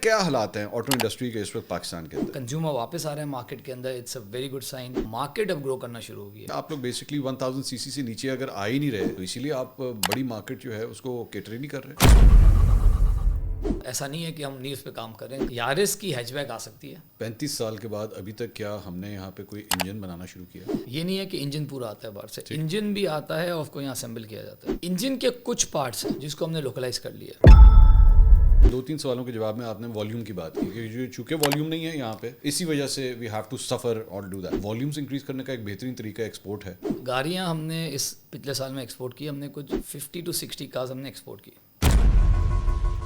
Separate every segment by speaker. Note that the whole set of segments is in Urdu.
Speaker 1: کیا حالات ہیں آٹو انڈسٹری کے اس وقت پاکستان کے اندر؟
Speaker 2: کنزیومر واپس آ رہے ہیں مارکیٹ کے اندر، it's a very good sign. Market اب گرو کرنا شروع ہو گئی ہے.
Speaker 1: آپ لوگ بیسکلی 1000 سی سی سے نیچے اگر آ ہی نہیں رہے تو اسی لیے آپ بڑی مارکیٹ جو ہے اس کو کیٹر ہی نہیں کر رہے.
Speaker 2: ایسا نہیں ہے کہ ہم نہیں اس پہ کام کر رہے ہیں. یارس کی ہیچ بیک آ سکتی ہے.
Speaker 1: 35 سال کے بعد ابھی تک کیا ہم نے یہاں پہ کوئی انجن بنانا شروع کیا؟
Speaker 2: یہ نہیں ہے کہ انجن پورا آتا ہے باہر سے، انجن بھی آتا ہے اور اس کو یہاں اسمبل کیا جاتا ہے. انجن کے کچھ پارٹس ہیں جس کو ہم نے لوکلائز کر لیا.
Speaker 1: 2-3 سوالوں کے جواب میں آپ نے والیوم کی بات کی کہ چونکہ والیوم نہیں ہے یہاں پہ، اسی وجہ سے وی ہیو ٹو سفر اور ڈو دیٹ. والیومز انکریز کرنے کا ایک بہترین طریقہ ایکسپورٹ ہے.
Speaker 2: گاڑیاں ہم نے اس پچھلے سال میں ایکسپورٹ کی. ہم نے کچھ 50 to 60 کارز ہم نے ایکسپورٹ کی.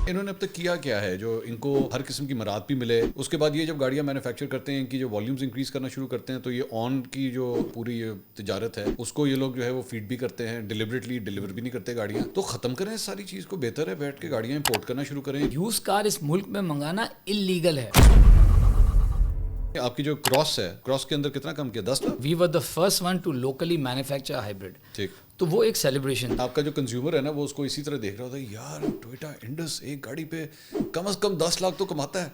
Speaker 1: انہوں نے اب تک کیا کیا ہے جو ان کو ہر قسم کی مراد بھی ملے؟ اس کے بعد یہ جب گاڑیاں مینوفیکچر کرتے ہیں ان کی جو والیومز انکریز کرنا شروع کرتے ہیں تو یہ آن کی جو پوری یہ تجارت ہے اس کو یہ لوگ جو ہے وہ فیڈ بھی کرتے ہیں، ڈیلیبریٹلی ڈیلیور بھی نہیں کرتے گاڑیاں. تو ختم کریں اس ساری چیز کو، بہتر ہے بیٹھ کے گاڑیاں امپورٹ کرنا شروع کریں.
Speaker 2: یوز کار اس ملک میں منگانا اللیگل ہے.
Speaker 1: آپ کی جو کراس ہے، کراس کے اندر کتنا کم کیا؟ 10 lakh.
Speaker 2: We were the first one to locally manufacture hybrid.
Speaker 1: ٹھیک.
Speaker 2: تو وہ ایک سیلیبریشن.
Speaker 1: آپ کا جو کنزیومر ہے نا وہ اس کو اسی طرح دیکھ رہا ہوتا ہے، یار ٹویوٹا انڈس ایک گاڑی پہ کم از کم 10 لاکھ تو کماتا ہے.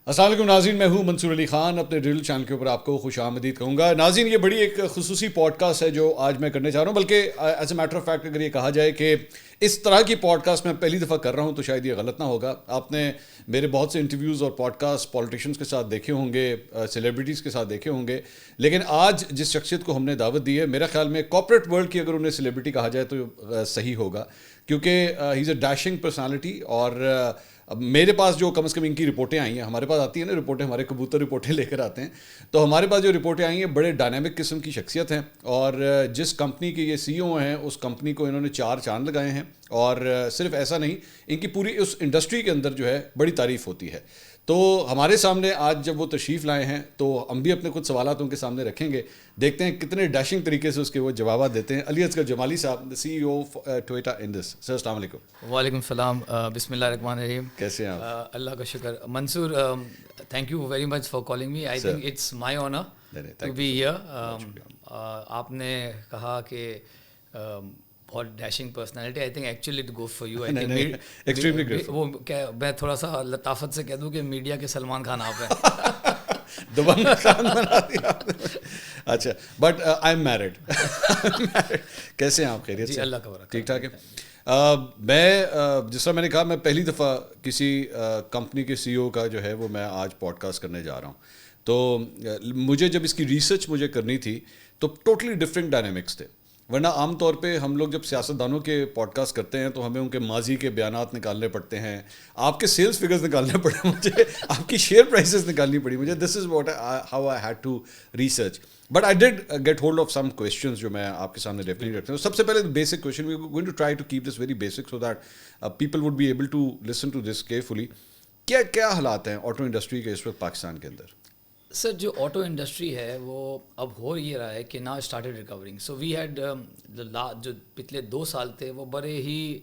Speaker 1: السلام علیکم ناظرین، میں ہوں منصور علی خان. اپنے ڈریل چینل کے اوپر آپ کو خوش آمدید کہوں گا. ناظرین، یہ بڑی ایک خصوصی پوڈ کاسٹ ہے جو آج میں کرنے چاہ رہا ہوں، بلکہ as a matter of fact اگر یہ کہا جائے کہ اس طرح کی پوڈ کاسٹ میں پہلی دفعہ کر رہا ہوں تو شاید یہ غلط نہ ہوگا. آپ نے میرے بہت سے انٹرویوز اور پوڈ کاسٹ پولیٹیشینس کے ساتھ دیکھے ہوں گے، سیلیبریٹیز کے ساتھ دیکھے ہوں گے، لیکن آج جس شخصیت کو ہم نے دعوت دی ہے، میرا خیال میں کارپوریٹ ورلڈ کی اگر انہیں سیلیبریٹی کہا جائے تو صحیح ہوگا، کیونکہ ہی از اے ڈیشنگ پرسنالٹی. اور اب میرے پاس جو کم از کم ان کی رپورٹیں آئی ہیں، ہمارے پاس آتی ہیں نا رپورٹیں، ہمارے کبوتر رپورٹیں لے کر آتے ہیں، تو ہمارے پاس جو رپورٹیں آئی ہیں بڑے ڈائنامک قسم کی شخصیت ہیں. اور جس کمپنی کے یہ سی او ہیں اس کمپنی کو انہوں نے 4 چاند لگائے ہیں. اور صرف ایسا نہیں، ان کی پوری اس انڈسٹری کے اندر جو ہے بڑی تعریف ہوتی ہے. تو ہمارے سامنے آج جب وہ تشریف لائے ہیں تو ہم بھی اپنے کچھ سوالات ان کے سامنے رکھیں گے، دیکھتے ہیں کتنے ڈیشنگ طریقے سے اس کے وہ جوابات دیتے ہیں. علی اصغر جمالی صاحب، سی ای او ٹویوٹا انڈس. سر السلام علیکم.
Speaker 2: وعلیکم السلام. بسم اللہ الرحمن الرحیم.
Speaker 1: کیسے ہیں آپ؟
Speaker 2: اللہ کا شکر. Mansoor, thank you very much for calling me. I think it's my honour to be here. آپ نے کہا کہ بہت dashing personality. I think actually it go for you. وہ میں تھوڑا سا لطافت سے کہہ دوں کہ میڈیا کے سلمان خان آپ ہیں.
Speaker 1: دبنگ خان بنا دیا آپ نے. اچھا، بٹ آئی ایم میرڈ. کیسے ہیں آپ؟ خیریت سے؟
Speaker 2: جی اللہ کا برکت.
Speaker 1: ٹھیک ٹھاک ہے. میں جس طرح میں نے کہا، میں پہلی دفعہ کسی کمپنی کے سی او کا جو ہے وہ میں آج پوڈ کاسٹ کرنے جا رہا ہوں. تو مجھے جب اس کی ریسرچ مجھے کرنی تھی تو ٹوٹلی ڈفرینٹ ڈائنامکس تھے. ورنہ عام طور پہ ہم لوگ جب سیاستدانوں کے پوڈ کاسٹ کرتے ہیں تو ہمیں ان کے ماضی کے بیانات نکالنے پڑتے ہیں، آپ کے سیلز فگرز نکالنے پڑے مجھے، آپ کی شیئر پرائسز نکالنی پڑی مجھے. This is what how I had to research. But I did get hold of some questions جو میں آپ کے سامنے ڈیفینیٹلی رکھتا ہوں. سب سے پہلے basic question, we are going to try to keep this very basic so that people would be able to listen to this carefully. کیا حالات ہیں آٹو انڈسٹری کے اس وقت پاکستان کے اندر؟
Speaker 2: سر، جو آٹو انڈسٹری ہے وہ اب ہو یہ رہا ہے کہ نا started recovering. So we had جو پچھلے 2 سال تھے وہ بڑے ہی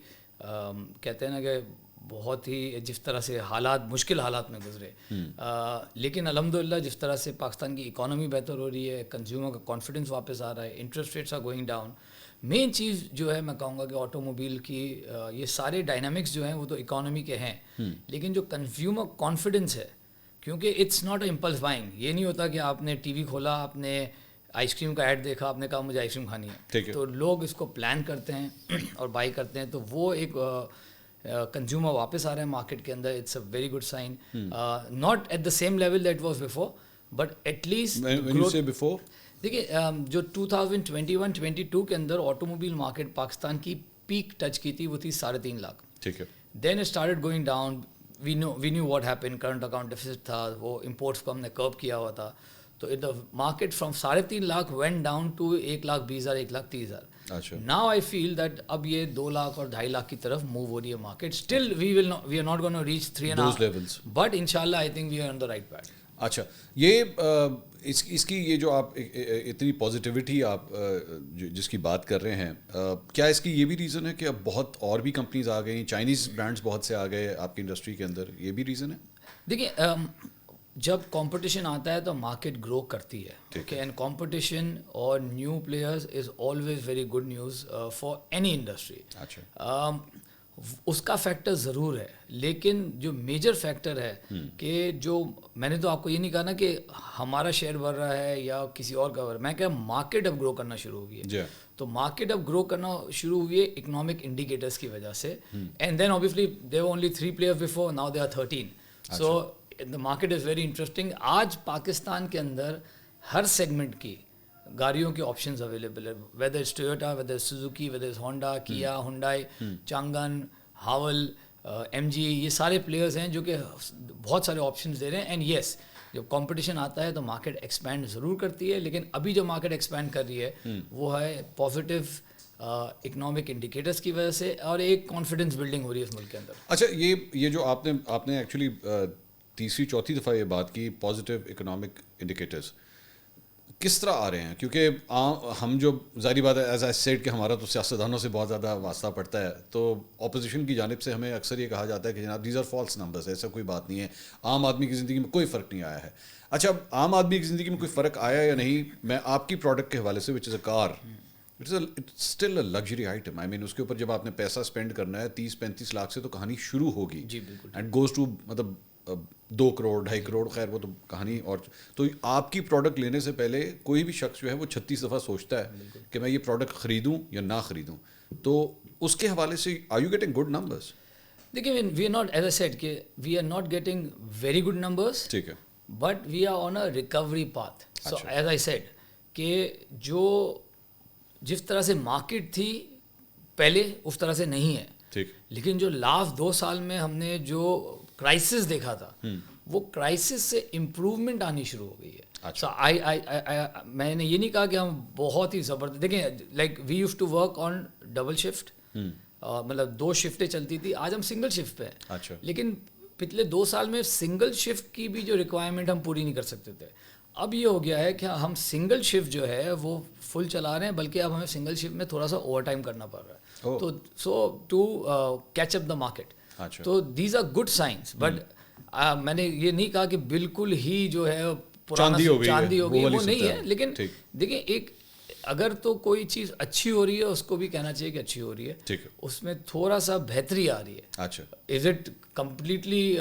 Speaker 2: کہتے ہیں نا کہ بہت ہی جس طرح سے مشکل حالات میں گزرے. لیکن الحمدللہ جس طرح سے پاکستان کی اکانومی بہتر ہو رہی ہے، کنزیومر کا کانفیڈنس واپس آ رہا ہے، interest rates are going down. Main چیز جو ہے میں کہوں گا کہ آٹو موبائل کی یہ سارے ڈائنامکس جو ہیں وہ تو اکانومی کے ہیں، لیکن جو کنزیومر کانفیڈنس ہے، کیونکہ it's not a impulse buying. یہ نہیں ہوتا کہ آپ نے ٹی وی کھولا، آپ نے آئس کریم کا ایڈ دیکھا، آپ نے کہا مجھے آئس کریم کھانی ہے، تو لوگ اس کو پلان کرتے ہیں اور بائی کرتے ہیں. تو وہ ایک کنزیومر واپس آ رہے ہیں مارکیٹ کے اندر. It's a very good sign. Not at the same level that was before, but at least
Speaker 1: before.
Speaker 2: دیکھیے، جو 2021-22 کے اندر آٹو موبائل مارکیٹ پاکستان کی پیک ٹچ کی تھی وہ تھی 3.5 لاکھ.
Speaker 1: ٹھیک ہے.
Speaker 2: Then it started going down. We knew what happen. Current account deficit تھا، وہ امپورٹس کو ہم نے کرب کیا ہوا تھا. تو the market from 3.5 lakh went down to 1,20,000 1,30,000. Now I feel that اب یہ 2 لاکھ اور 2.5 لاکھ کی طرف موو ہو رہی ہے market. Still we are not gonna reach 3.5، but ان شاء اللہ I think we are on the right path.
Speaker 1: اچھا، یہ اس کی یہ جو آپ اتنی پازیٹیوٹی آپ جس کی بات کر رہے ہیں، کیا اس کی یہ بھی ریزن ہے کہ اب بہت اور بھی کمپنیز آ گئی، چائنیز برانڈس بہت سے آ گئے آپ کی انڈسٹری کے اندر، یہ بھی ریزن ہے؟
Speaker 2: دیکھیے، جب کمپٹیشن آتا ہے تو مارکیٹ گرو کرتی ہے. ٹھیک ہے. اینڈ کمپٹیشن اور new players is always very good news for any industry.
Speaker 1: اچھا.
Speaker 2: اس کا فیکٹر ضرور ہے, لیکن جو میجر فیکٹر ہے کہ جو میں نے تو آپ کو یہ نہیں کہا نا کہ ہمارا شیئر بڑھ رہا ہے یا کسی اور کا بڑھ رہا ہے, میں کہا مارکیٹ اب گرو کرنا شروع ہو گئی ہے. تو مارکیٹ اب گرو کرنا شروع ہوئی ہے اکنامک انڈیکیٹرس کی وجہ سے, and then obviously there were only 3 players before, now there are 13. So the market is very interesting. آج پاکستان کے اندر ہر سیگمنٹ کی گاڑیوں کے آپشنز اویلیبل ہے, ویدر از ٹویوٹا, ویدر از سوزوکی, ویدر از ہونڈا, کیا, ہنڈائی, چانگن, ہاول, ایم جی, یہ سارے پلیئرز ہیں جو کہ بہت سارے آپشنز دے رہے ہیں. اینڈ یس, جب کمپٹیشن آتا ہے تو مارکیٹ ایکسپینڈ ضرور کرتی ہے, لیکن ابھی جو مارکیٹ ایکسپینڈ کر رہی ہے وہ ہے پازیٹیو اکنامک انڈیکیٹرس کی وجہ سے, اور ایک کانفیڈنس بلڈنگ ہو رہی ہے اس ملک کے اندر.
Speaker 1: اچھا, یہ جو آپ نے ایکچولی تیسری چوتھی دفعہ یہ بات کی پازیٹیو اکنامک انڈیکیٹرز کس طرح آ رہے ہیں, کیونکہ ہم جو ظاہری بات ہے ایز آئی سیڈ کہ ہمارا تو سیاستدانوں سے بہت زیادہ واسطہ پڑتا ہے, تو اپوزیشن کی جانب سے ہمیں اکثر یہ کہا جاتا ہے کہ جناب دیز آر فالس نمبرز, ایسا کوئی بات نہیں ہے, عام آدمی کی زندگی میں کوئی فرق نہیں آیا ہے. اچھا, عام آدمی کی زندگی میں کوئی فرق آیا یا نہیں, میں آپ کی پروڈکٹ کے حوالے سے which is a car, it's still a luxury item. I mean اس کے اوپر جب آپ نے پیسہ اسپینڈ کرنا ہے 30-35 لاکھ سے تو کہانی شروع ہوگی.
Speaker 2: جی بالکل.
Speaker 1: اینڈ گوز ٹو مطلب 2 کروڑ 2.5 کروڑ, خیر وہ تو کہانی. اور تو آپ کی پروڈکٹ لینے سے پہلے کوئی بھی شخص جو ہے وہ 36 دفعہ سوچتا ہے کہ میں یہ پروڈکٹ خریدوں یا نہ خریدوں. تو اس کے حوالے سے are you getting good numbers?
Speaker 2: دیکھیے, we are not, as I said کہ we are not getting very good numbers,
Speaker 1: ٹھیک ہے,
Speaker 2: but we are on a recovery path. So as I said کہ جو جس طرح سے مارکیٹ تھی پہلے اس طرح سے نہیں ہے,
Speaker 1: ٹھیک,
Speaker 2: لیکن جو لاسٹ 2 سال میں ہم نے جو کرائسس دیکھا تھا وہ کرائسس سے امپروومنٹ آنی شروع ہو گئی ہے. سو میں نے یہ نہیں کہا کہ ہم بہت ہی زبردست, دیکھیں like we used to work on double shift, مطلب 2 شفٹیں چلتی تھی, آج ہم سنگل شفٹ پہ ہیں. لیکن پچھلے 2 سال میں سنگل شفٹ کی بھی جو ریکوائرمنٹ ہم پوری نہیں کر سکتے تھے, اب یہ ہو گیا ہے کہ ہم سنگل شفٹ جو ہے وہ فل چلا رہے ہیں, بلکہ اب ہمیں سنگل شفٹ میں تھوڑا سا اوور ٹائم کرنا پڑ رہا ہے. تو so to catch up the market, تو these are good signs. But میں نے یہ نہیں کہا کہ بالکل ہی جو ہے
Speaker 1: چاندی ہو
Speaker 2: گئی, وہ نہیں ہے. لیکن دیکھیں, ایک اگر تو کوئی چیز اچھی ہو رہی ہے اس کو بھی کہنا چاہیے کہ اچھی ہو رہی ہے, اس میں تھوڑا سا بہتری آ رہی ہے.
Speaker 1: اچھا,
Speaker 2: از اٹ کمپلیٹلی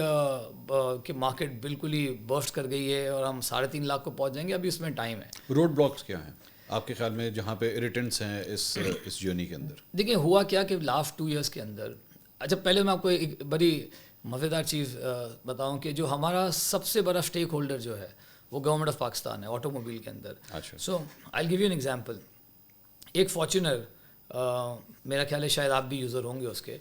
Speaker 2: کہ مارکیٹ بالکل ہی برسٹ کر گئی ہے اور ہم 3.5 لاکھ کو پہنچ جائیں گے, ابھی اس میں ٹائم ہے.
Speaker 1: روڈ بلاکس کیا ہیں آپ کے خیال میں جہاں پہ اریٹنٹس ہیں اس جرنی کے اندر؟
Speaker 2: دیکھیں, ہوا کیا کہ لاسٹ 2 ایئرس کے اندر, اچھا پہلے میں آپ کو ایک بڑی مزیدار چیز بتاؤں کہ جو ہمارا سب سے بڑا اسٹیک ہولڈر جو ہے وہ گورنمنٹ آف پاکستان ہے آٹو موبائل کے اندر. سو آئی گیو یو این ایگزامپل. ایک فارچونر, میرا خیال ہے شاید آپ بھی یوزر ہوں گے اس کے,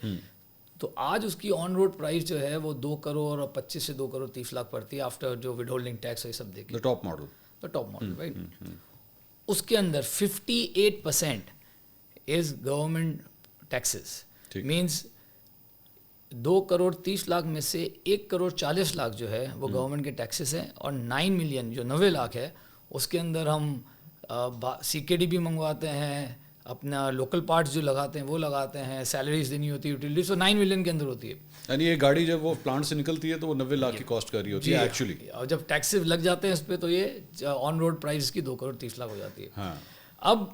Speaker 2: تو آج اس کی آن روڈ پرائز جو ہے وہ 2 کروڑ اور 25 سے 2 کروڑ 30 لاکھ پڑتی ہے آفٹر جو ود ہولڈنگ ٹیکس یہ سب دیکھیں.
Speaker 1: Top model
Speaker 2: right. اس کے اندر 58% is government taxes, means 2 crore 30 lakh میں سے 1 کروڑ 40 لاکھ جو ہے وہ گورنمنٹ کے ٹیکسز ہیں, اور 9 ملین جو 90 لاکھ ہے اس کے اندر ہم سی کے ڈی بھی منگواتے ہیں, اپنا لوکل پارٹس جو لگاتے ہیں وہ لگاتے ہیں, سیلریز دینی ہوتی ہے, یوٹیلیٹی, سو 9 ملین کے اندر ہوتی ہے.
Speaker 1: یعنی یہ گاڑی جب وہ پلانٹ سے نکلتی ہے تو وہ 90 لاکھ کی کاسٹ کر رہی ہوتی ہے ایکچولی,
Speaker 2: اور جب ٹیکسز لگ جاتے ہیں اس پہ تو یہ آن روڈ پرائز کی 2 کروڑ 30 لاکھ ہو جاتی ہے. اب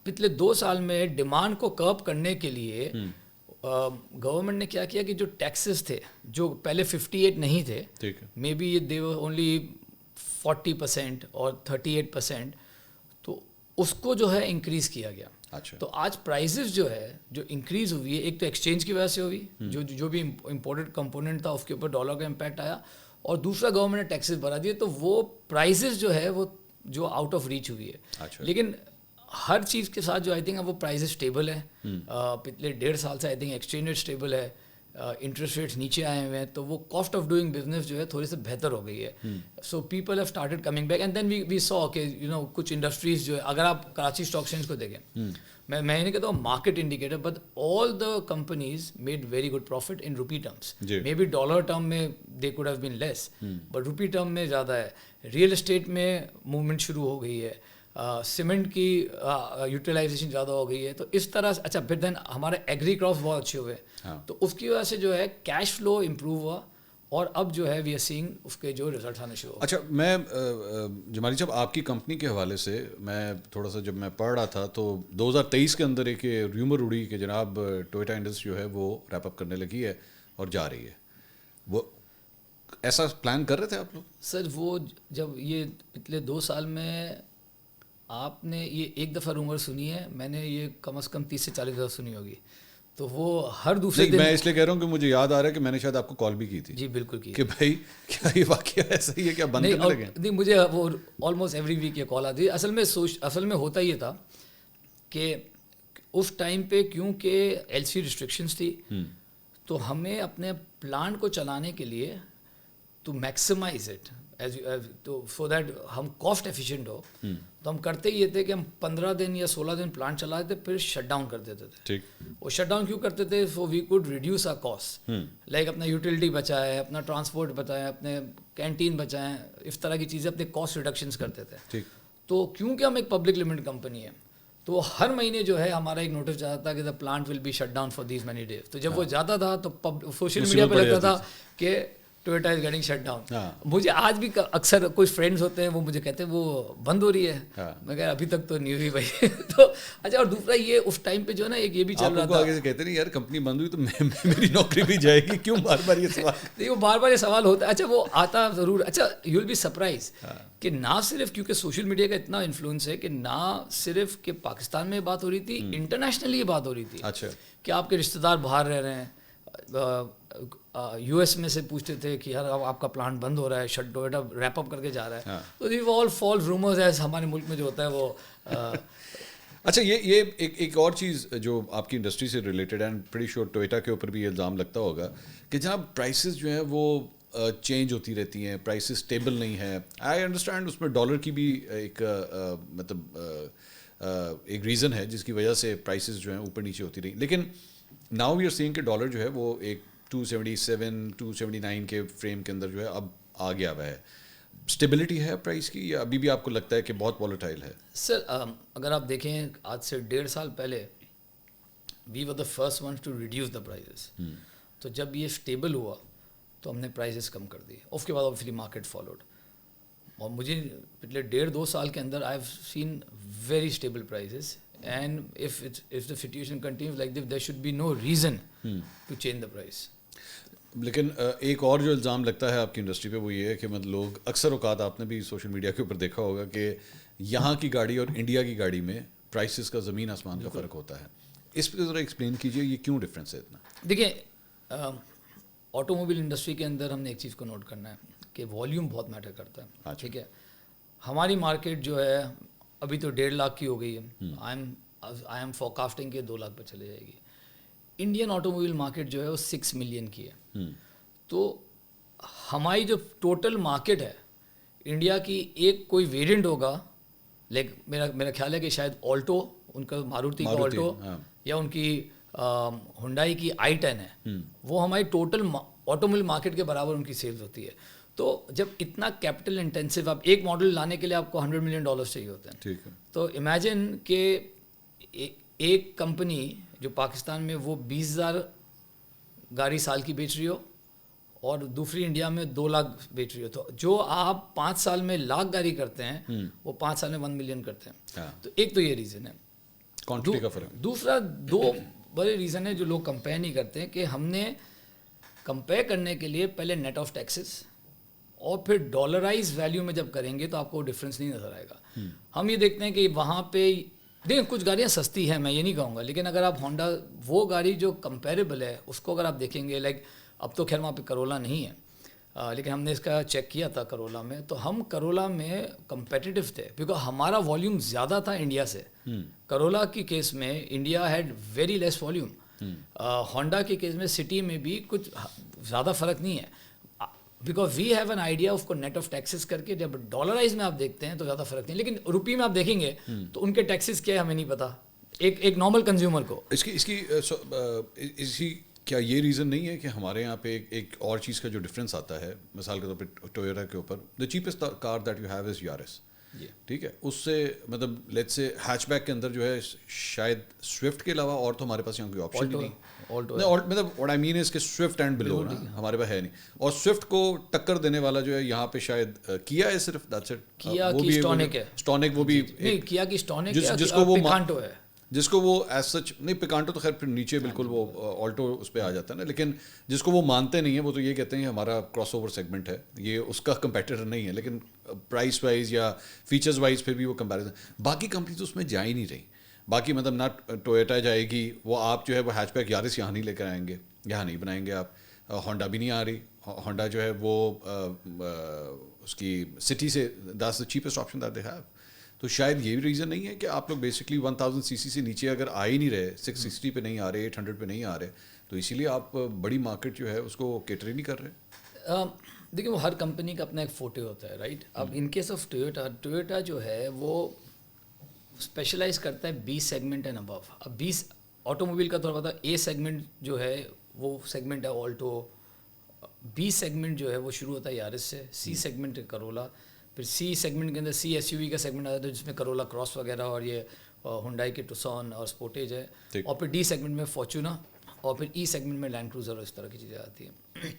Speaker 2: پچھلے 2 سال میں ڈیمانڈ کو کرب کرنے کے لیے گورنمنٹ نے کیا کہ جو ٹیکسز تھے جو پہلے 58 نہیں تھے, مے بی یہ دے ور اونلی 40% اور 38%, تو اس کو جو ہے انکریز کیا گیا. تو آج پرائزز جو ہے جو انکریز ہوئی ہے, ایک تو ایکسچینج کی وجہ سے ہوئی, جو بھی امپورٹڈ کمپوننٹ تھا اس کے اوپر ڈالر کا امپیکٹ آیا, اور دوسرا گورنمنٹ نے ٹیکسز بڑھا دیے, تو وہ پرائزز جو ہے وہ جو آؤٹ آف ریچ ہوئی ہے. لیکن ہر چیز کے ساتھ جو آئی تھنک اب وہ پرائزز اسٹیبل ہے. پچھلے 1.5 سال سے I think exchange rate stable ہے, انٹرسٹ ریٹس نیچے آئے ہوئے ہیں, تو وہ کاسٹ آف ڈوئنگ بزنس جو ہے تھوڑی سی بہتر ہو گئی ہے. So people have started coming back, and then we saw کہ کچھ انڈسٹریز جو ہے, اگر آپ کراچی اسٹاک ایکسچینج کو دیکھیں, میں یہ نہیں کہتا ہوں market indicator, but all the companies made very good profit in rupee terms. Maybe dollar term میں they could have been less, but rupee term میں زیادہ ہے. ریئل اسٹیٹ میں موومنٹ شروع ہو گئی ہے, سیمنٹ کی یوٹیلائزیشن زیادہ ہو گئی ہے. تو اس طرح سے اچھا, پھر دین ہمارے ایگری کراپس بہت اچھے ہوئے, تو اس کی وجہ سے جو ہے کیش فلو امپروو ہوا, اور اب جو ہے وی آر سینگ اس کے جو رزلٹ آنے شروع ہو.
Speaker 1: اچھا میں جمالی صاحب آپ کی کمپنی کے حوالے سے میں تھوڑا سا جب میں پڑھ رہا تھا تو 2023 کے اندر ایک ریومر اڑی کہ جناب ٹوئیٹا انڈسٹری جو ہے وہ ریپ اپ کرنے لگی ہے اور جا رہی ہے. وہ ایسا پلان کر رہے تھے آپ لوگ؟
Speaker 2: سر وہ جب یہ پچھلے 2 سال میں آپ نے یہ ایک دفعہ رومر سنی ہے, میں نے یہ کم از کم 30 سے 40 دفعہ سنی ہوگی. تو وہ ہر دوسرے دن,
Speaker 1: میں اس لیے کہہ رہا ہوں کہ مجھے یاد آ رہا ہے کہ میں نے شاید آپ کو کال بھی کی تھی.
Speaker 2: جی بالکل کی
Speaker 1: کہ بھائی کیا یہ واقعہ ایسا ہی ہے کیا بند کرنے لگے؟
Speaker 2: نہیں, مجھے وہ آلموسٹ ایوری ویک یہ کال آتی ہے. اصل میں ہوتا یہ تھا کہ اس ٹائم پہ کیونکہ ایل سی ریسٹرکشنس تھی تو ہمیں اپنے پلانٹ کو چلانے کے لیے ٹو میکسیمائز اٹ تو سو دیٹ ہم کاسٹ ایفیشینٹ ہو, تو ہم کرتے یہ تھے کہ ہم 15 دن یا 16 دن پلانٹ چلا دیتے پھر شٹ ڈاؤن کر دیتے تھے.
Speaker 1: ٹھیک.
Speaker 2: وہ شٹ ڈاؤن کیوں کرتے تھے؟ So we could reduce our cost, like اپنا یوٹیلٹی بچائے, اپنا ٹرانسپورٹ بچائیں, اپنے کینٹین بچائیں, اس طرح کی چیزیں اپنے کاسٹ ریڈکشنس کرتے تھے.
Speaker 1: ٹھیک.
Speaker 2: تو کیونکہ ہم ایک پبلک لمیٹڈ کمپنی ہے تو ہر مہینے جو ہے ہمارا ایک نوٹس جاتا تھا کہ the plant will be shut down for these many days. تو جب وہ جاتا تھا تو سوشل میڈیا پہ لگتا تھا کہ Toyota is getting shut down. مجھے آج بھی اکثر کچھ فرینڈس ہوتے ہیں وہ مجھے کہتے ہیں وہ بند ہو رہی ہے, میں کہا ابھی تک تو نہیں ہوئی بھائی. تو اچھا, اور دوسرا یہ اس ٹائم پہ جو ہے نا ایک یہ بھی چل رہا تھا,
Speaker 1: آگے سے کہتے نہیں یار کمپنی بند ہوئی تو میری نوکری بھی جائے گی, کیوں بار بار یہ سوال؟
Speaker 2: نہیں, وہ بار بار یہ سوال ہوتا ہے. اچھا وہ آتا ضرور. اچھا یو ول بی سرپرائز کہ نہ صرف کیونکہ سوشل میڈیا کا اتنا انفلوئنس ہے کہ نہ صرف کہ پاکستان میں بات ہو رہی تھی, انٹرنیشنلی یہ بات ہو رہی تھی.
Speaker 1: اچھا,
Speaker 2: کہ آپ کے رشتے دار باہر رہ رہے ہیں, یو ایس میں سے پوچھتے تھے کہ یار آپ کا پلانٹ بند ہو رہا ہے, شٹ ٹوئیٹا ریپ اپ کر کے جا رہا ہے. تو دی آل فالس رومرز ایز ہمارے ملک میں جو ہوتا ہے وہ.
Speaker 1: اچھا یہ ایک اور چیز جو آپ کی انڈسٹری سے ریلیٹڈ ہے, اینڈ پریٹی شیور ٹوئیٹا کے اوپر بھی یہ الزام لگتا ہوگا کہ جناب پرائسز جو ہیں وہ چینج ہوتی رہتی ہیں, پرائسز اسٹیبل نہیں ہے. آئی انڈرسٹینڈ اس میں ڈالر کی بھی ایک مطلب ایک ریزن ہے جس کی وجہ سے پرائسز جو ہیں اوپر نیچے ہوتی رہی, لیکن ناؤ وی آر سینگ کہ ڈالر جو ہے وہ ایک 277 279 کے فریم کے اندر جو ہے اب آ گیا ہوا ہے. اسٹیبلٹی ہے پرائس کی یا ابھی بھی آپ کو لگتا ہے کہ بہت والیٹائل ہے؟
Speaker 2: سر اگر آپ دیکھیں آج سے 1.5 سال پہلے we were the first ones to reduce the prices. تو جب یہ اسٹیبل ہوا تو ہم نے پرائزز کم کر دیے, اس کے بعد آبویسلی مارکیٹ فالوڈ. اور مجھے پچھلے 1.5-2 سال کے اندر I have seen very stable prices, and if the situation continues like this there should be no reason to change the price.
Speaker 1: لیکن ایک اور جو الزام لگتا ہے آپ کی انڈسٹری پہ وہ یہ ہے کہ مطلب لوگ اکثر اوقات آپ نے بھی سوشل میڈیا کے اوپر دیکھا ہوگا کہ یہاں کی گاڑی اور انڈیا کی گاڑی میں پرائسز کا زمین آسمان کا فرق ہوتا ہے. اس پہ ذرا ایکسپلین کیجیے یہ کیوں ڈفرینس ہے اتنا؟
Speaker 2: دیکھیں آٹو موبائل انڈسٹری کے اندر ہم نے ایک چیز کو نوٹ کرنا ہے کہ والیوم بہت میٹر کرتا ہے. ٹھیک ہے, ہماری مارکیٹ جو ہے ابھی تو 1.5 لاکھ کی ہو گئی ہے, آئی ایم فور کاسٹنگ کے 2 لاکھ پہ چلے جائے گی. انڈین آٹو موبائل مارکیٹ جو ہے وہ 6 ملین کی ہے. تو ہماری جو ٹوٹل مارکیٹ ہے انڈیا کی, ایک کوئی ویریئنٹ ہوگا لائک میرا خیال ہے کہ شاید آلٹو, ان کا ماروتی کا آلٹو, یا ان کی ہنڈائی کی i10 ہے, وہ ہماری ٹوٹل آٹو موبائل مارکیٹ کے برابر ان کی سیلز ہوتی ہے. تو جب اتنا کیپٹل انٹینسو, آپ ایک ماڈل لانے کے لیے آپ کو $100 ملین چاہیے ہوتے ہیں.
Speaker 1: ٹھیک ہے,
Speaker 2: تو امیجن کہ ایک کمپنی جو پاکستان میں وہ 20,000 گاڑی سال کی بیچ رہی ہو اور دوسری انڈیا میں 2 لاکھ بیچ رہی ہو, تو جو آپ 5 سال میں 1,00,000 گاڑی کرتے ہیں وہ 5 سال میں 1 ملین کرتے ہیں. تو ایک تو یہ ریزن ہے,
Speaker 1: کوانٹٹی کا فرق.
Speaker 2: دوسرا 2 بڑے ریزن ہیں جو لوگ کمپیئر نہیں کرتے ہیں کہ ہم نے کمپیئر کرنے کے لیے پہلے نیٹ آف ٹیکسز اور پھر ڈالرائز ویلیو میں جب کریں گے تو آپ کو ڈفرینس نہیں نظر آئے گا. ہم یہ دیکھتے ہیں کہ وہاں پہ دیکھیں کچھ گاڑیاں سستی ہیں, میں یہ نہیں کہوں گا, لیکن اگر آپ ہونڈا وہ گاڑی جو کمپیریبل ہے اس کو اگر آپ دیکھیں گے, لائک اب تو خیر وہاں پہ کرولا نہیں ہے, لیکن ہم نے اس کا چیک کیا تھا کرولا میں, تو ہم کرولا میں کمپیٹیٹیو تھے کیونکہ ہمارا والیوم زیادہ تھا انڈیا سے. کرولا کی کیس میں India had very less volume. Honda کے کیس میں سٹی میں بھی کچھ زیادہ فرق نہیں ہے, because we have an idea اس کو نیٹ آف ٹیکسز کر کے. جب ڈالرائز میں آپ دیکھتے ہیں تو زیادہ فرق نہیں, لیکن روپی میں آپ دیکھیں گے تو ان کے ٹیکسز کیا ہے ہمیں نہیں پتا ایک نارمل کنزیومر کو.
Speaker 1: اس کی کیا یہ ریزن نہیں ہے کہ ہمارے یہاں پہ ایک اور چیز کا جو ڈفرینس آتا ہے, مثال کے طور پہ ٹویوٹا کے اوپر, the cheapest car that you have is Yaris, ٹھیک ہے. اس سے مطلب لیٹس سے ہیچ بیک کے اندر جو ہے شاید سوئفٹ کے علاوہ اور تو ہمارے پاس یہاں کوئی آپشن ہی نہیں. مطلب واٹ آئی مین از کہ سوئفٹ اینڈ بلو نا ہمارے پاس ہے نہیں, اور سوئفٹ کو ٹکر دینے والا جو ہے یہاں پہ شاید کیا ہے صرف, دیٹس اٹ.
Speaker 2: کیا کی اسٹونک ہے,
Speaker 1: اسٹونک وہ بھی
Speaker 2: کیا کی اسٹونک ہے,
Speaker 1: جس کو وہ
Speaker 2: پکانٹو ہے,
Speaker 1: جس کو وہ ایز سچ نہیں, پکانٹو تو خیر پھر نیچے بالکل وہ آلٹو اس پہ آ جاتا ہے نا, لیکن جس کو وہ مانتے نہیں ہیں وہ تو یہ کہتے ہیں ہمارا کراس اوور سیگمنٹ ہے, یہ اس کا کمپیٹیٹر نہیں ہے, لیکن پرائس وائز یا فیچرز وائز پھر بھی وہ کمپیریزن. باقی کمپنی تو اس میں جا ہی نہیں رہی. باقی مطلب نہ ٹویوٹا جائے گی, وہ آپ جو ہے وہ ہیچ بیک یارس یہاں نہیں لے کر آئیں گے, یہاں نہیں بنائیں گے آپ. ہونڈا بھی نہیں آ رہی. ہونڈا جو ہے وہ اس کی سٹی سے that's the cheapest option that they have. تو شاید یہ بھی ریزن نہیں ہے کہ آپ لوگ بیسکلی 1000 cc سے نیچے اگر آ ہی نہیں رہے, 660 پہ نہیں آ رہے, 800 پہ نہیں آ رہے, تو اسی لیے آپ بڑی مارکیٹ جو ہے اس کو کیٹر ہی نہیں کر رہے.
Speaker 2: دیکھیں وہ ہر کمپنی کا اپنا ایک فوٹو ہوتا ہے, رائٹ. اب ان کیس آف ٹویوٹا جو ہے وہ اسپیشلائز کرتا ہے 20 سیگمنٹ اینڈ ابو. اب 20 آٹو موبائل کا تھوڑا پتا, اے سیگمنٹ جو ہے وہ سیگمنٹ ہے آلٹو, 20 سیگمنٹ جو ہے وہ شروع ہوتا ہے یارس سے, سی سیگمنٹ کرولا, پھر سی سیگمنٹ کے اندر سی ایس یو وی کا سیگمنٹ آتا ہے جس میں کرولا کراس وغیرہ اور یہ ہنڈائی کے ٹوسان اور اسپورٹیج ہے, اور پھر ڈی سیگمنٹ میں فارچونا, اور پھر ای سیگمنٹ میں لینڈ کروزر اور اس طرح کی چیزیں آتی ہیں.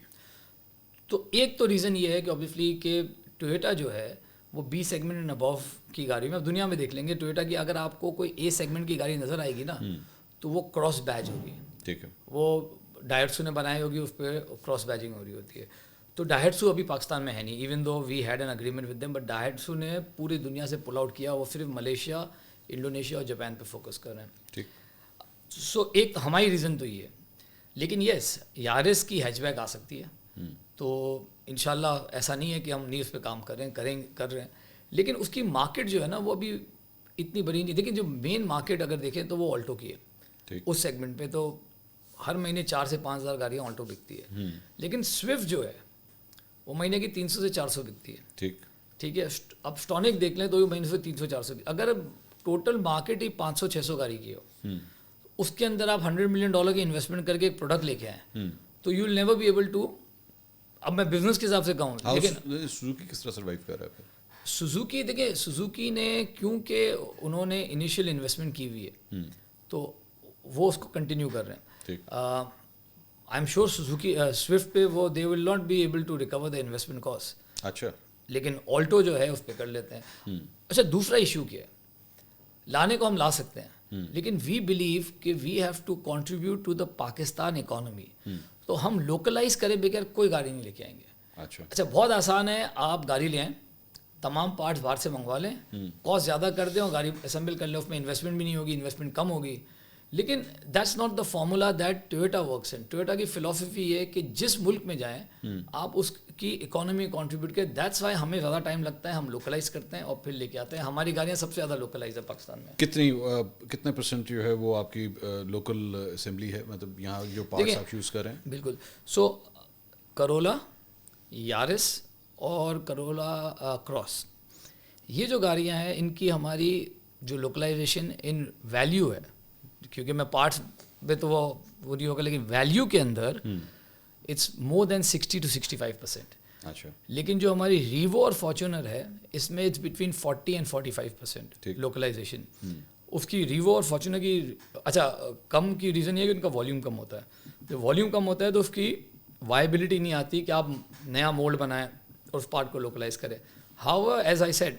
Speaker 2: تو ایک تو ریزن یہ ہے کہ آبویسلی کہ ٹویوٹا جو ہے وہ 20 سیگمنٹ اینڈ ابو کی گاڑی میں, اب دنیا میں دیکھ لیں گے ٹویوٹا کی, اگر آپ کو کوئی اے سیگمنٹ کی گاڑی نظر آئے گی نا تو وہ کراس بیج ہوگی. ٹھیک ہے, وہ ڈائٹسو نے بنائی ہوگی, اس پہ کراس بیجنگ ہو رہی ہوتی ہے. تو ڈائٹسو ابھی پاکستان میں ہے نہیں, even though we had an agreement with them, but Daihatsu نے پوری دنیا سے پل آؤٹ کیا, وہ صرف ملیشیا, انڈونیشیا اور جاپان پہ فوکس کر رہے ہیں. ٹھیک. سو ایک ہماری ریزن تو یہ ہے, لیکن یس یارس کی ہیچ بیک آ سکتی ہے, تو انشاءاللہ ایسا نہیں ہے کہ ہم نہیں اس پہ کام کر رہے ہیں, لیکن اس کی مارکیٹ جو ہے نا وہ ابھی اتنی بڑی نہیں. دیکھیں جو مین مارکیٹ اگر دیکھیں تو وہ آلٹو کی ہے. اس سیگمنٹ پہ تو ہر مہینے 4 سے 5 ہزار گاڑیاں آلٹو بکتی ہے, لیکن سوئفٹ جو ہے وہ مہینے کی 300 سے 400 بکتی ہے. ٹھیک ہے, اب اسٹونک دیکھ لیں تو وہ مہینے سے 300 400. اگر ٹوٹل مارکیٹ ہی 500 600 گاڑی کی ہو, اس کے اندر آپ $100 ملین کی انویسٹمنٹ کر کے ایک پروڈکٹ لے کے آئیں, تو you will never be able to. اب میں بزنس کے حساب سے کہوں, لیکن
Speaker 1: سوزوکی کس طرح سروائیو کر رہا ہے؟
Speaker 2: سوزوکی دیکھیں, سوزوکی نے کیونکہ انہوں نے انیشیل انویسٹمنٹ کی ہوئی ہے تو وہ اس کو کنٹینیو کر رہے ہیں. I am sure Suzuki Swift پہ وہ they will not be able to recover the investment cost.
Speaker 1: اچھا,
Speaker 2: لیکن آلٹو جو ہے اس پہ کر لیتے ہیں. اچھا, دوسرا ایشو کیا ہے, لانے کو ہم لا سکتے ہیں, لیکن وی بلیو کہ we have to contribute to the Pakistan economy. تو ہم لوکلائز کرے بغیر کوئی گاڑی نہیں لے کے آئیں گے. اچھا, بہت آسان ہے, آپ گاڑی لیں, تمام پارٹس باہر سے منگوا لیں, کاسٹ زیادہ کر دیں اور گاڑی اسمبل کر لیں, اس میں انویسٹمنٹ بھی نہیں ہوگی, انویسٹمنٹ کم ہوگی. لیکن that's not the formula that Toyota works in. Toyota کی فلاسفی یہ ہے کہ جس ملک میں جائیں آپ اس کی اکانومی کنٹریبیوٹ کریں. دیٹس وائی ہمیں زیادہ ٹائم لگتا ہے, ہم لوکلائز کرتے ہیں اور پھر لے کے آتے ہیں. ہماری گاڑیاں سب سے زیادہ لوکلائز ہے پاکستان میں.
Speaker 1: کتنے پرسنٹ جو ہے وہ آپ کی لوکل اسمبلی ہے, مطلب یہاں جو پارٹس آپ یوز کر رہے ہیں؟
Speaker 2: بالکل. سو کرولا, یارس اور کرولا کراس, یہ جو گاڑیاں ہیں ان کی ہماری جو لوکلائزیشن ان ویلیو ہے, کیونکہ میں پارٹس پہ تو وہ نہیں ہوگا, لیکن ویلیو کے اندر اٹس مور دین 60 to 65%.
Speaker 1: اچھا,
Speaker 2: لیکن جو ہماری ریوو اور فارچونر ہے اس میں اٹس بٹوین 40 and 45% لوکلائزیشن. اس کی ریوو اور فارچونر کی اچھا کم کی ریزن یہ ہے کہ ان کا والیوم کم ہوتا ہے. جب والیوم کم ہوتا ہے تو اس کی وائبلٹی نہیں آتی کہ آپ نیا مولڈ بنائیں اور اس پارٹ کو لوکلائز کریں. ہاؤ ایز آئی سیڈ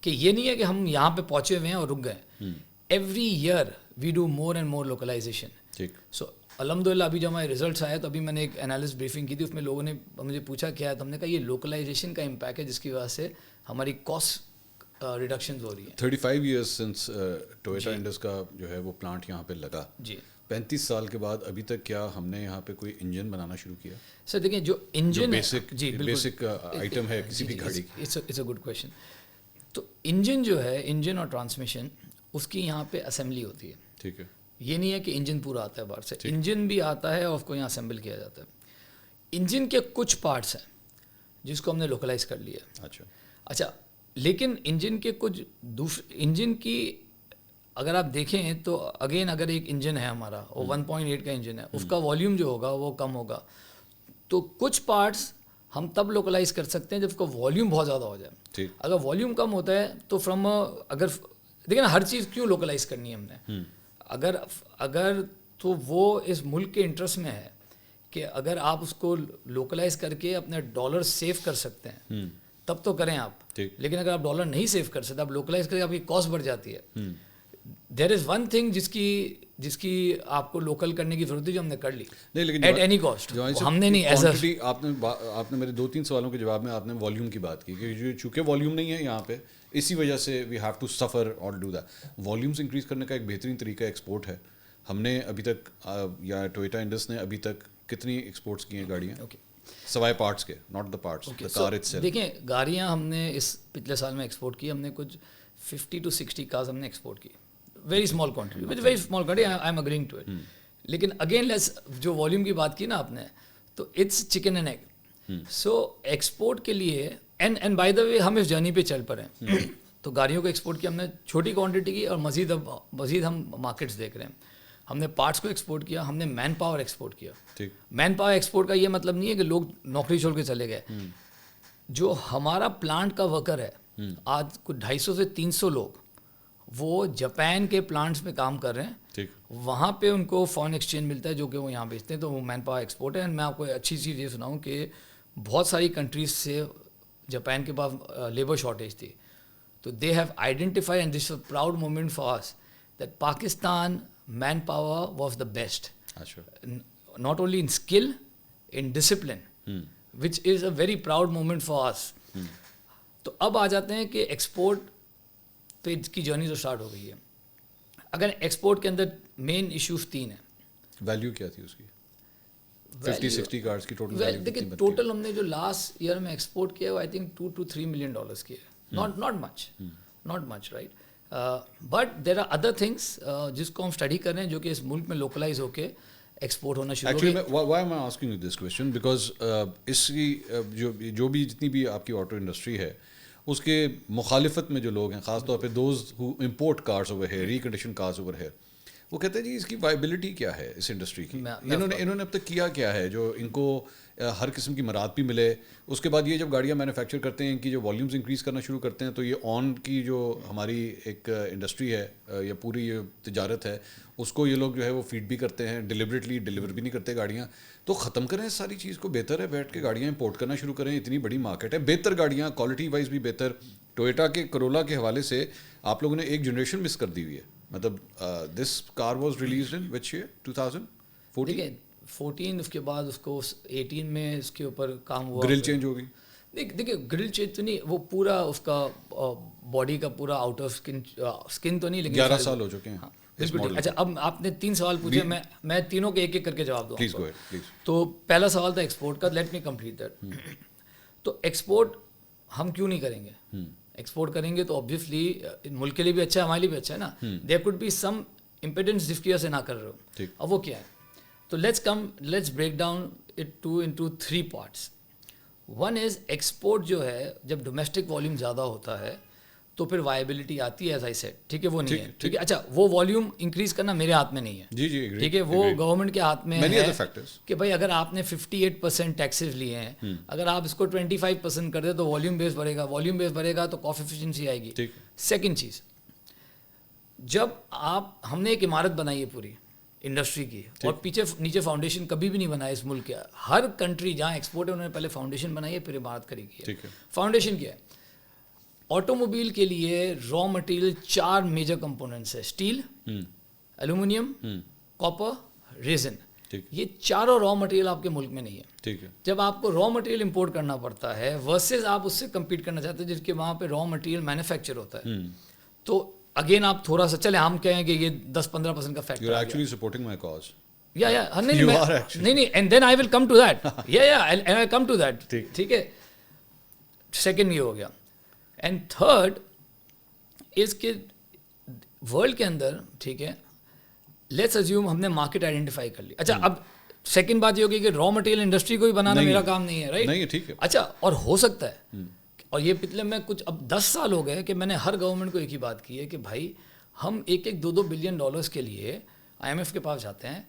Speaker 2: کہ یہ نہیں ہے کہ ہم یہاں پہ پہنچے ہوئے ہیں اور رک گئے. Every year we do more and more localisation. So الحمد للہ ابھی جو ہمارے ریزلٹس آئے تو ابھی میں نے ایک انالسٹ بریفنگ کی تھی, اس میں لوگوں نے مجھے پوچھا کیا ہے, تو ہم نے کہا یہ لوکلائزیشن کا امپیکٹ ہے جس کی وجہ سے ہماری کاسٹ ریڈکشنز ہو رہی ہیں.
Speaker 1: 35 ایئرس سنس ٹویوٹا انڈس کا جو ہے وہ پلانٹ یہاں پہ لگا.
Speaker 2: جی,
Speaker 1: 35 سال کے بعد ابھی تک کیا ہم نے یہاں پہ کوئی انجن بنانا شروع کیا؟
Speaker 2: سر دیکھیں جو انجن
Speaker 1: بیسک آئٹم ہے کسی بھی گاڑی کی.
Speaker 2: It's a good question. تو انجن جو ہے, انجن اور ٹرانسمیشن, اس کی یہاں پہ اسمبلی ہوتی ہے.
Speaker 1: ٹھیک ہے,
Speaker 2: یہ نہیں ہے کہ انجن پورا آتا ہے باہر سے, انجن بھی آتا ہے اور اس کو یہاں اسمبل کیا جاتا ہے. انجن کے کچھ پارٹس ہیں جس کو ہم نے لوکلائز کر لیا. اچھا, لیکن انجن کے کچھ انجن کی اگر آپ دیکھیں تو اگین اگر ایک انجن ہے ہمارا وہ 1.8 کا انجن ہے, اس کا والیوم جو ہوگا وہ کم ہوگا, تو کچھ پارٹس ہم تب لوکلائز کر سکتے ہیں جب اس کا والیوم بہت زیادہ ہو جائے. اگر والیوم کم ہوتا ہے تو فرام اگر دیکھیں نا ہر چیز کیوں لوکلائز کرنی ہے ہم نے, اگر تو وہ اس ملک کے انٹرسٹ میں ہے کہ اگر آپ اس کو لوکلائز کر کے اپنے ڈالر سیو کر سکتے ہیں تب تو کریں آپ. لیکن اگر آپ ڈالر نہیں سیو کر سکتے, آپ لوکلائز کریں, آپ کی کاسٹ بڑھ جاتی ہے. دیر از ون تھنگ جس کی آپ کو لوکل کرنے کی ضرورت ہے جو ہم نے کر لی ایٹ اینی کاسٹ. ہم نے نہیں ایسا
Speaker 1: آپ نے میرے 2-3 سوالوں کے جواب میں آپ نے والیوم کی بات کی کہ چونکہ والیوم نہیں ہے یہاں پہ, اسی وجہ سے وی ہیو ٹو سفر اور ڈو دیٹ. والیومس انکریز کرنے کا ایک بہترین طریقہ ایکسپورٹ ہے. ہم نے ابھی تک یا ٹویوٹا انڈس نے ابھی تک کتنی ایکسپورٹس کی ہیں گاڑیاں سوائے پارٹس کے, not the parts, the car itself.
Speaker 2: دیکھیں گاڑیاں ہم نے اس پچھلے سال میں ایکسپورٹ کی, ہم نے کچھ 50 to 60 کارز ہم نے ایکسپورٹ کی. Very small quantity, very small quantity, I am agreeing to it. لیکن اگین جو والیوم کی بات کی نا آپ نے, تو it's chicken and egg. So export کے لیے اینڈ بائی دا وے ہم اس جرنی پہ چل پڑے ہیں. تو گاڑیوں کو ایکسپورٹ کیا ہم نے چھوٹی کوانٹٹی کی, اور مزید ہم مارکیٹس دیکھ رہے ہیں. ہم نے پارٹس کو ایکسپورٹ کیا, ہم نے مین پاور ایکسپورٹ کیا. مین پاور ایکسپورٹ کا یہ مطلب نہیں ہے کہ لوگ نوکری چھوڑ کے چلے گئے. جو ہمارا پلانٹ کا ورکر ہے آج کچھ 250 سے 300 لوگ وہ جاپان کے پلانٹس میں کام کر رہے ہیں. وہاں پہ ان کو فارن ایکسچینج ملتا ہے جو کہ وہ یہاں بیچتے ہیں, تو وہ مین پاور ایکسپورٹ ہے. اینڈ میں آپ کو اچھی چیز یہ سناؤں کہ بہت ساری کنٹریز سے جاپان کے پاس لیبر شارٹیج تھی, تو they have identify and this proud moment for us that Pakistan manpower was the best, not only in skill, in discipline, which is a very proud moment for us. تو اب آ جاتے ہیں کہ ایکسپورٹ تو اس کی جرنی تو اسٹارٹ ہو گئی ہے. اگر ایکسپورٹ کے اندر مین ایشوز 3 ہیں.
Speaker 1: ویلیو کیا تھی اس کی 50-60 کارز کی ٹوٹل ویلیو؟
Speaker 2: دیکھیں ٹوٹل ہم نے جو لاسٹ ایئر میں ایکسپورٹ کیا وہ آئی تھنک $2 to $3 million کی ہے. Not much right, but there are other things جس کو ہم اسٹڈی کر رہے ہیں جو کہ اس ملک میں لوکلائز ہو کے ایکسپورٹ ہونا شروع ہو گیا.
Speaker 1: Why am I asking you this question because اس کی جو بھی جتنی بھی آپ کی آٹو انڈسٹری ہے اس کے مخالفت میں جو لوگ ہیں, خاص طور پہ those who import cars over here, recondition cars over here, وہ کہتے ہیں جی اس کی وائبلٹی کیا ہے اس انڈسٹری کی, انہوں نے اب تک کیا ہے جو ان کو ہر قسم کی مراعات بھی ملے. اس کے بعد یہ جب گاڑیاں مینوفیکچر کرتے ہیں ان کی جو والیومز انکریز کرنا شروع کرتے ہیں تو یہ آن کی جو ہماری ایک انڈسٹری ہے یا پوری یہ تجارت ہے اس کو یہ لوگ جو ہے وہ فیڈ بھی کرتے ہیں, ڈیلیبریٹلی ڈیلیور بھی نہیں کرتے گاڑیاں. تو ختم کریں اس ساری چیز کو, بہتر ہے بیٹھ کے گاڑیاں امپورٹ کرنا شروع کریں. اتنی بڑی مارکیٹ ہے, بہتر گاڑیاں کوالٹی وائز بھی بہتر. ٹویوٹا کے کرولا کے حوالے سے آپ لوگوں نے ایک جنریشن مس کر دی ہوئی ہے. مطلب this car was released in which year 2014.
Speaker 2: 14 اس کے بعد اس کو 18 میں اس کے اوپر کام ہوا,
Speaker 1: گرل چینج ہو گئی.
Speaker 2: دیکھیے گرل چینج تو نہیں, وہ پورا اس کا باڈی کا پورا آؤٹ آف اسکن تو نہیں, لیکن
Speaker 1: 11 سال ہو چکے ہیں.
Speaker 2: بالکل. اچھا اب آپ نے 3 سوال پوچھے, میں تینوں کے ایک ایک کر کے جواب دوں.
Speaker 1: Please go ahead.
Speaker 2: تو پہلا سوال تھا ایکسپورٹ کا, لیٹ می کمپلیٹ دیٹ. تو ایکسپورٹ ہم کیوں نہیں کریں گے؟ ایکسپورٹ کریں گے تو آبویسلی ملک کے لیے بھی اچھا ہے, ہمارے لیے بھی اچھا ہے نا. There could be some impedance جس کی وجہ سے نہ کر رہے ہو. اب وہ کیا ہے؟ تو let's break down it into 3 parts. One is export جو ہے جب ڈومیسٹک والیوم زیادہ ہوتا ہے تو پھر وائبلٹی آتی ہے, ایز آئی سیڈ, ٹھیک ہے, وہ نہیں ہے, ٹھیک ہے. اچھا وہ والیوم انکریز کرنا میرے ہاتھ میں نہیں ہے,
Speaker 1: جی,
Speaker 2: ٹھیک ہے, وہ گورنمنٹ کے ہاتھ میں ہے کہ بھائی اگر آپ نے 58% ٹیکسز لیے ہیں, اگر آپ اس کو 25% کر دیں تو والیوم بیس بڑھے گا تو کاسٹ ایفیشنسی آئے گی. سیکنڈ چیز, جب ہم نے ایک عمارت بنائی ہے پوری انڈسٹری کی, اور نیچے فاؤنڈیشن کبھی بھی نہیں بنایا اس ملک کے. ہر کنٹری جہاں ایکسپورٹ ہے انہوں نے پہلے فاؤنڈیشن بنائی ہے پھر عمارت کری کی ہے. فاؤنڈیشن کیا ہے؟ آٹو موبائل کے لیے را مٹیریل 4 میجر کمپوننٹس ہے, اسٹیل, ایلومینیم, کاپر, ریزن. یہ چاروں را مٹیریل آپ کے ملک میں نہیں ہے. جب آپ کو را مٹیریل امپورٹ کرنا پڑتا ہے ورسز آپ اس سے کمپیٹ کرنا چاہتے ہیں جس کے وہاں پہ را مٹیریل مینوفیکچر ہوتا ہے, تو اگین آپ تھوڑا سا چلے ہم کہیں کہ یہ 10-15% کا factor.
Speaker 1: You are actually supporting my cause.
Speaker 2: نہیں, and then I will come to that. And I come to that. ٹھیک ہے, سیکنڈ یہ ہو گیا. اینڈ تھرڈ اس کے ورلڈ کے اندر, ٹھیک ہے, لیٹس ازیوم ہم نے مارکیٹ آئیڈینٹیفائی کر لی. اچھا اب سیکنڈ بات یہ ہوگی کہ را مٹیریل انڈسٹری کو بھی بنانا میرا کام نہیں ہے, رائٹ؟
Speaker 1: نہیں, ٹھیک ہے.
Speaker 2: اچھا, اور ہو سکتا ہے, اور یہ پچھلے میں کچھ اب 10 سال ہو گئے کہ میں نے ہر گورنمنٹ کو ایک ہی بات کی ہے کہ بھائی ہم $1-2 بلین کے لیے IMF کے پاس جاتے ہیں.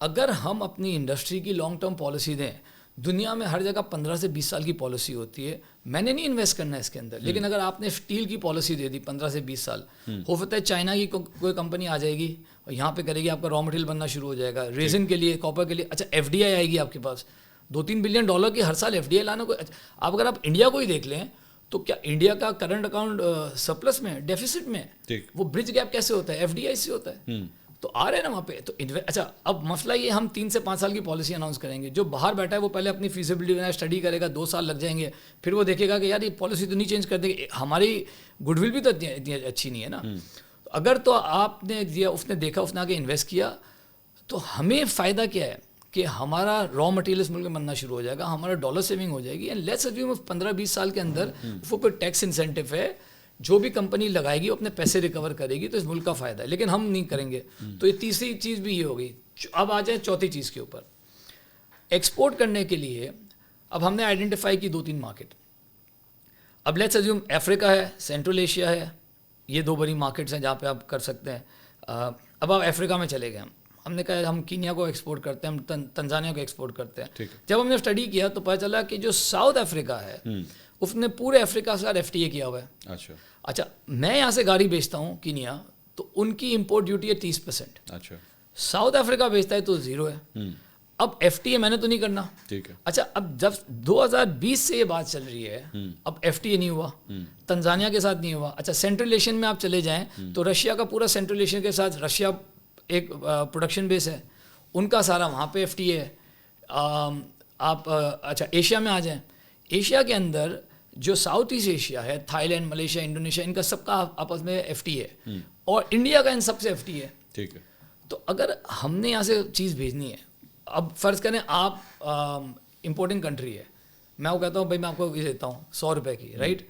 Speaker 2: اگر ہم اپنی انڈسٹری کی لانگ ٹرم پالیسی دیں دنیا میں ہر جگہ 15 سے 20 سال کی پالیسی ہوتی ہے. میں نے نہیں انویسٹ کرنا ہے اس کے اندر, لیکن اگر آپ نے اسٹیل کی پالیسی دے دی 15 سے 20 سال, ہو سکتا ہے چائنا کی کوئی کمپنی آ جائے گی اور یہاں پہ کرے گی, آپ کا را مٹیریل بننا شروع ہو جائے گا ریزن کے لیے, کاپر کے لیے. اچھا FDI آئے گی آپ کے پاس, $2-3 بلین کی ہر سال FDI لانا. کوئی آپ اگر آپ انڈیا کو ہی دیکھ لیں تو کیا انڈیا کا کرنٹ اکاؤنٹ سرپلس میں, ڈیفیسٹ میں, وہ برج گیپ کیسے ہوتا ہے؟ FDI سے ہوتا ہے. تو آ رہے ہیں نا وہاں پہ. تو اچھا اب مسئلہ یہ, ہم 3 سے 5 سال کی پالیسی اناؤنس کریں گے, جو باہر بیٹھا ہے وہ پہلے اپنی فیزیبلٹی اسٹڈی کرے گا, 2 سال لگ جائیں گے, پھر وہ دیکھے گا کہ یار یہ پالیسی تو نہیں چینج کر دے گی, ہماری گڈ ول بھی تو اتنی اچھی نہیں ہے نا. اگر تو آپ نے دیا, اس نے دیکھا, اس نے آگے انویسٹ کیا, تو ہمیں فائدہ کیا ہے کہ ہمارا را مٹیریل اس ملک میں بننا شروع ہو جائے گا, ہمارا ڈالر سیونگ ہو جائے گی. اینڈ لیٹس اسیوم 15-20 سال کے اندر وہ کوئی ٹیکس انسینٹیو ہے, جو بھی کمپنی لگائے گی وہ اپنے پیسے ریکور کرے گی, تو اس ملک کا فائدہ ہے. لیکن ہم نہیں کریں گے. تو یہ تیسری چیز بھی یہ ہوگی. اب آ جائیں چوتھی چیز کے اوپر, ایکسپورٹ کرنے کے لیے اب ہم نے آئیڈینٹیفائی کی 2-3 مارکیٹ. اب لیٹس اسیوم افریقہ ہے, سینٹرل ایشیا ہے, یہ 2 بڑی مارکیٹس ہیں جہاں پہ آپ کر سکتے ہیں. اب آپ افریقہ میں چلے گئے, ہم نے کہا ہم کینیا کو ایکسپورٹ کرتے ہیں, ہم تنزانیہ کو ایکسپورٹ کرتے ہیں. جب ہم نے اسٹڈی کیا تو پتہ چلا کہ جو ساؤتھ افریقہ ہے اس نے پورے افریقہ سے FTA کیا ہوا ہے. اچھا میں یہاں سے گاڑی بیچتا ہوں کینیا, تو ان کی امپورٹ ڈیوٹی ہے 30%. اچھا ساؤتھ افریقہ بیچتا ہے تو 0 ہے. اب FTA میں نے تو نہیں کرنا. اچھا اب جب 2020 سے یہ بات چل رہی ہے, اب FTA نہیں ہوا, تنزانیہ کے ساتھ نہیں ہوا. اچھا سینٹرل ایشین میں آپ چلے جائیں تو رشیا کا پورا سینٹرل ایشین کے ساتھ, رشیا ایک پروڈکشن بیس ہے, ان کا سارا وہاں پہ FTA ہے. آپ اچھا ایشیا میں آ جائیں, ایشیا کے اندر جو ساؤتھ ایسٹ ایشیا ہے, تھائی لینڈ, ملیشیا, انڈونیشیا, ان کا سب کا آپس میں FTA ہے, اور انڈیا کا ان سب سے FTA ہے. ٹھیک ہے. تو اگر ہم نے یہاں سے چیز بھیجنی ہے, اب فرض کریں آپ امپورٹنگ کنٹری ہے, میں وہ کہتا ہوں بھائی میں آپ کو یہ دیتا ہوں 100 روپے کی, رائٹ.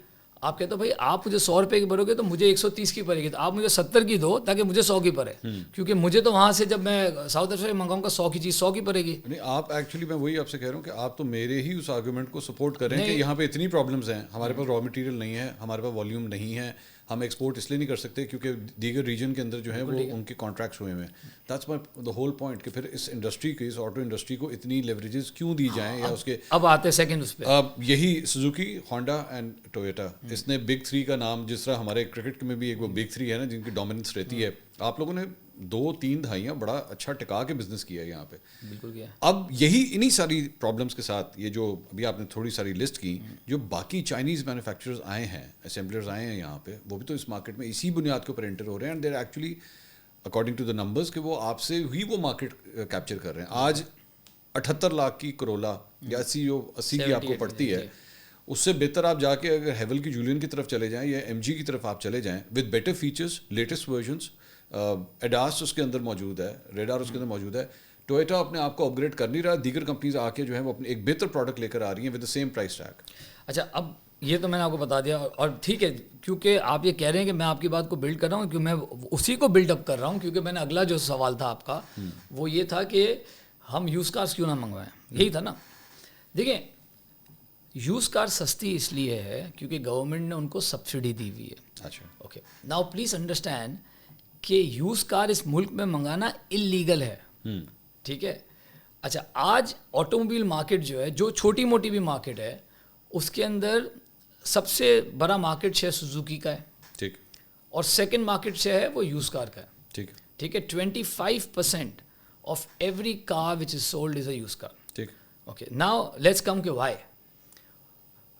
Speaker 2: آپ کہتے ہو بھائی آپ مجھے 100 روپے کی بھرو گے تو مجھے 130 کی پڑے گی, تو آپ مجھے 70 کی دو تاکہ مجھے 100 کی پڑے, کیونکہ مجھے تو وہاں سے جب میں ساؤتھ افریقہ منگاؤں گا 100 کی چیز 100 کی پڑے گی.
Speaker 1: نہیں آپ ایکچولی, میں وہی آپ سے کہہ رہا ہوں کہ آپ تو میرے ہی اس آرگومنٹ کو سپورٹ کر رہے ہیں کہ یہاں پہ اتنی پرابلمس ہیں, ہمارے پاس را مٹیریل نہیں ہے, ہمارے پاس والیوم نہیں ہے, ہم ایکسپورٹ اس لیے نہیں کر سکتے کیونکہ دیگر ریجن کے اندر جو ہے وہ ان کے کانٹریکٹس ہوئے ہوئے ہیں. That's my the whole point کہ پھر اس انڈسٹری کو, اس آٹو انڈسٹری کو اتنی لیوریجز کیوں دی جائیں, یا اس کے
Speaker 2: اب آتے سیکنڈ اس پہ.
Speaker 1: اب یہی سوزوکی, ہونڈا اینڈ ٹویوٹا, اس نے بگ 3 کا نام, جس طرح ہمارے کرکٹ میں بھی ایک وہ بگ 3 ہے نا جن کی ڈومیننس رہتی ہے, آپ لوگوں نے 2-3 دہائیاں بڑا اچھا ٹکا کے بزنس کیا ہے یہاں پہ. بالکل کیا. اب یہی انہی ساری پرابلمس کے ساتھ, یہ جو ابھی آپ نے تھوڑی ساری لسٹ کی, جو باقی چائنیز مینوفیکچررز آئے ہیں, اسمبلرز آئے ہیں یہاں پہ, وہ بھی تو اس مارکیٹ میں اسی بنیاد کے اوپر انٹر ہو رہے ہیں. And there actually according to the numbers کہ وہ آپ سے ہی وہ مارکیٹ کیپچر کر رہے ہیں. آج 78 لاکھ کی کرولا یا 80 کی آپ کو پڑتی ہے, اس سے بہتر آپ جا کے اگر ہیول کی جولین کی طرف چلے جائیں یا MG کی طرف آپ چلے جائیں with better features, latest versions, ADAS اس کے اندر موجود ہے, ریڈار اس کے اندر موجود ہے. ٹویوٹا اپنے آپ کو اپ گریڈ کر نہیں رہا, دیگر کمپنیز آ کے جو ہے وہ اپنے ایک بہتر پروڈکٹ لے کر آ رہی ہیں with the same price tag.
Speaker 2: اچھا اب یہ تو میں نے آپ کو بتا دیا, اور ٹھیک ہے کیونکہ آپ یہ کہہ رہے ہیں کہ میں آپ کی بات کو بلڈ کر رہا ہوں, کیونکہ میں اسی کو بلڈ اپ کر رہا ہوں, کیونکہ میں نے اگلا جو سوال تھا آپ کا وہ یہ تھا کہ ہم یوز کارس کیوں نہ منگوائیں, یہی تھا نا. دیکھیں یوز کار سستی اس لیے ہے کیونکہ گورنمنٹ نے ان کو سبسڈی دی ہوئی ہے. اچھا اوکے, ناؤ پلیز انڈرسٹینڈ کہ یوز کار اس ملک میں منگانا اللیگل ہے. ٹھیک ہے. اچھا آج آٹو موبائل مارکیٹ جو ہے, جو چھوٹی موٹی بھی مارکیٹ ہے, اس کے اندر سب سے بڑا مارکیٹ شیئر سوزوکی کا ہے. ٹھیک. اور سیکنڈ مارکیٹ شیئر ہے وہ یوز کار کا ہے. ٹھیک. ٹھیک ہے. 25% of every car which is sold is a use car. ٹھیک. اوکے, ناؤ لیٹس کم کہ وائی.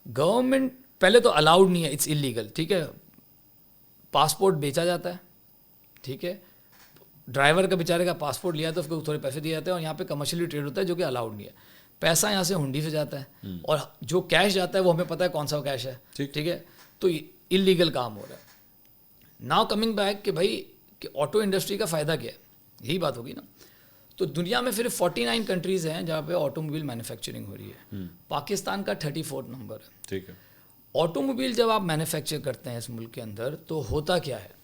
Speaker 2: گورنمنٹ پہلے تو الاؤڈ نہیں ہے, اٹس اللیگل. ٹھیک ہے. پاسپورٹ بیچا جاتا ہے. ٹھیک ہے. ڈرائیور کا بیچارے کا پاسپورٹ لیا تو اس کو تھوڑے پیسے دیے جاتے ہیں, اور یہاں پہ کمرشلی ٹریڈ ہوتا ہے جو کہ الاؤڈ نہیں ہے. پیسہ یہاں سے ہنڈی سے جاتا ہے, اور جو کیش جاتا ہے وہ ہمیں پتہ ہے کون سا کیش ہے. ٹھیک ہے. تو اللیگل کام ہو رہا ہے. ناؤ کمنگ بیک کہ بھائی کہ آٹو انڈسٹری کا فائدہ کیا ہے, یہی بات ہوگی نا. تو دنیا میں صرف 49 کنٹریز ہیں جہاں پہ آٹو موبائل مینوفیکچرنگ ہو رہی ہے. پاکستان کا 34 نمبر ہے. ٹھیک ہے. آٹو موبائل جب آپ مینوفیکچر کرتے ہیں اس ملک کے اندر تو ہوتا کیا ہے,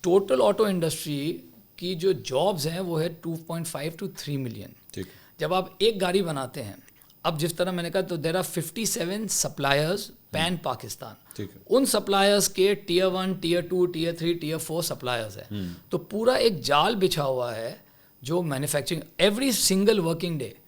Speaker 2: ٹوٹل آٹو انڈسٹری کی جو جابز ہیں وہ ہے 2.5 to 3 ملین. ٹھیک. جب آپ ایک گاڑی بناتے ہیں, اب جس طرح میں نے کہا تو there are 57 suppliers pan Pakistan. ان سپلائرز کے tier 1, tier 2, tier 3, tier 4 suppliers ہیں. تو پورا ایک جال بچھا ہوا ہے جو manufacturing every single working day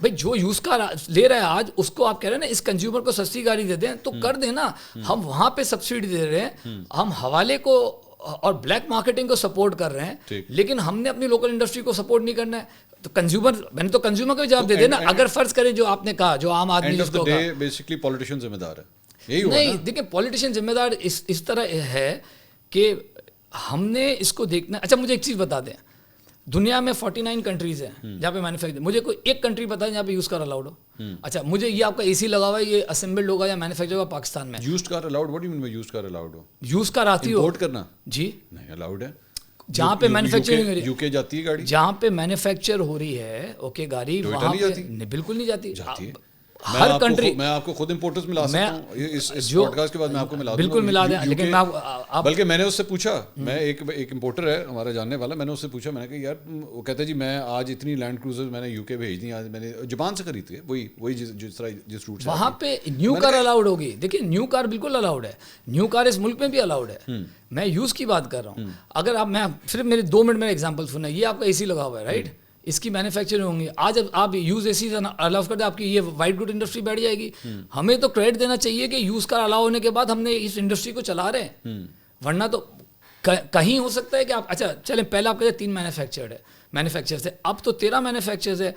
Speaker 2: بھائی جو یوز کار لے رہا ہے آج اس کو آپ کہہ رہے ہیں نا اس کنزیومر کو سستی گاڑی دے دیں تو کر دیں نا. ہم وہاں پہ سبسڈی دے رہے ہیں, ہم حوالے کو اور بلیک مارکیٹنگ کو سپورٹ کر رہے ہیں, لیکن ہم نے اپنی لوکل انڈسٹری کو سپورٹ نہیں کرنا ہے. تو کنزیومر, میں نے تو کنزیومر کو بھی جواب دے دینا. اگر فرض کریں جو آپ نے کہا جو عام آدمی جس کو
Speaker 1: بیسیکلی پولیٹیشین ذمہ دار ہے,
Speaker 2: نہیں دیکھیں پولیٹیشین ذمہ دار اس طرح ہے کہ ہم نے اس کو دیکھنا. اچھا مجھے ایک چیز بتا دیں, دنیا میں 49 کنٹریز ہیں جہاں پہ مینوفیکچر, مجھے کوئی ایک کنٹری بتا دیں جہاں پہ یوز کار الاؤڈ ہو. اچھا مجھے یہ آپ کا اے سی لگا ہوا ہے یہ اسمبلڈ ہوگا یا مینوفیکچر ہوگا پاکستان میں.
Speaker 1: Used car allowed, what do you mean by used car allowed ہو؟
Speaker 2: یوز کار آتی ہو
Speaker 1: امپورٹ کرنا
Speaker 2: جی
Speaker 1: نہیں الاؤڈ ہے.
Speaker 2: جہاں پہ مینوفیکچرنگ ہو رہی ہے,
Speaker 1: یو کے جاتی ہے گاڑی,
Speaker 2: جہاں پہ مینوفیکچر ہو رہی ہے اوکے گاڑی وہاں پہ بالکل نہیں جاتی.
Speaker 1: ہر کنٹری میں آپ کو خود امپورٹرز ملا سکتا ہوں اس پوڈ کاسٹ کے بعد میں آپ کو ملا دوں گا,
Speaker 2: بالکل ملا دیں. لیکن میں
Speaker 1: بلکہ میں نے اس سے پوچھا, میں ایک امپورٹر ہے ہمارا جاننے والا, میں نے اس سے پوچھا, میں نے کہا یار وہ کہتا ہے جی میں آج اتنی لینڈ کروزر میں نے یو کے بھیج دی, آج میں نے جاپان سے خریدی ہے, وہی جس طرح جس روٹ سے.
Speaker 2: وہاں پہ نیو کار الاؤڈ ہوگی. دیکھیے نیو کار بالکل الاؤڈ ہے, نیو کار اس ملک میں بھی الاؤڈ ہے. میں یوز کی بات کر رہا ہوں. اگر آپ, میں صرف میرے 2 منٹ میں ایگزامپل سنیں, یہ آپ کا اے سی لگا ہوا ہے رائٹ, اس کی مینوفیکچرنگ ہوں گی. آج اب آپ یوز اے سی الاؤ کر دیں آپ کی یہ وائٹ گڈ انڈسٹری بیٹھ جائے گی. ہمیں تو کریڈٹ دینا چاہیے کہ یوز کار الاؤ ہونے کے بعد ہم نے اس انڈسٹری کو چلا رہے ہیں, ورنہ تو کہیں ہو سکتا ہے کہ آپ, اچھا چلیں پہلے آپ کہتے 3 مینوفیکچرز ہے, اب تو 13 مینوفیکچرز ہے.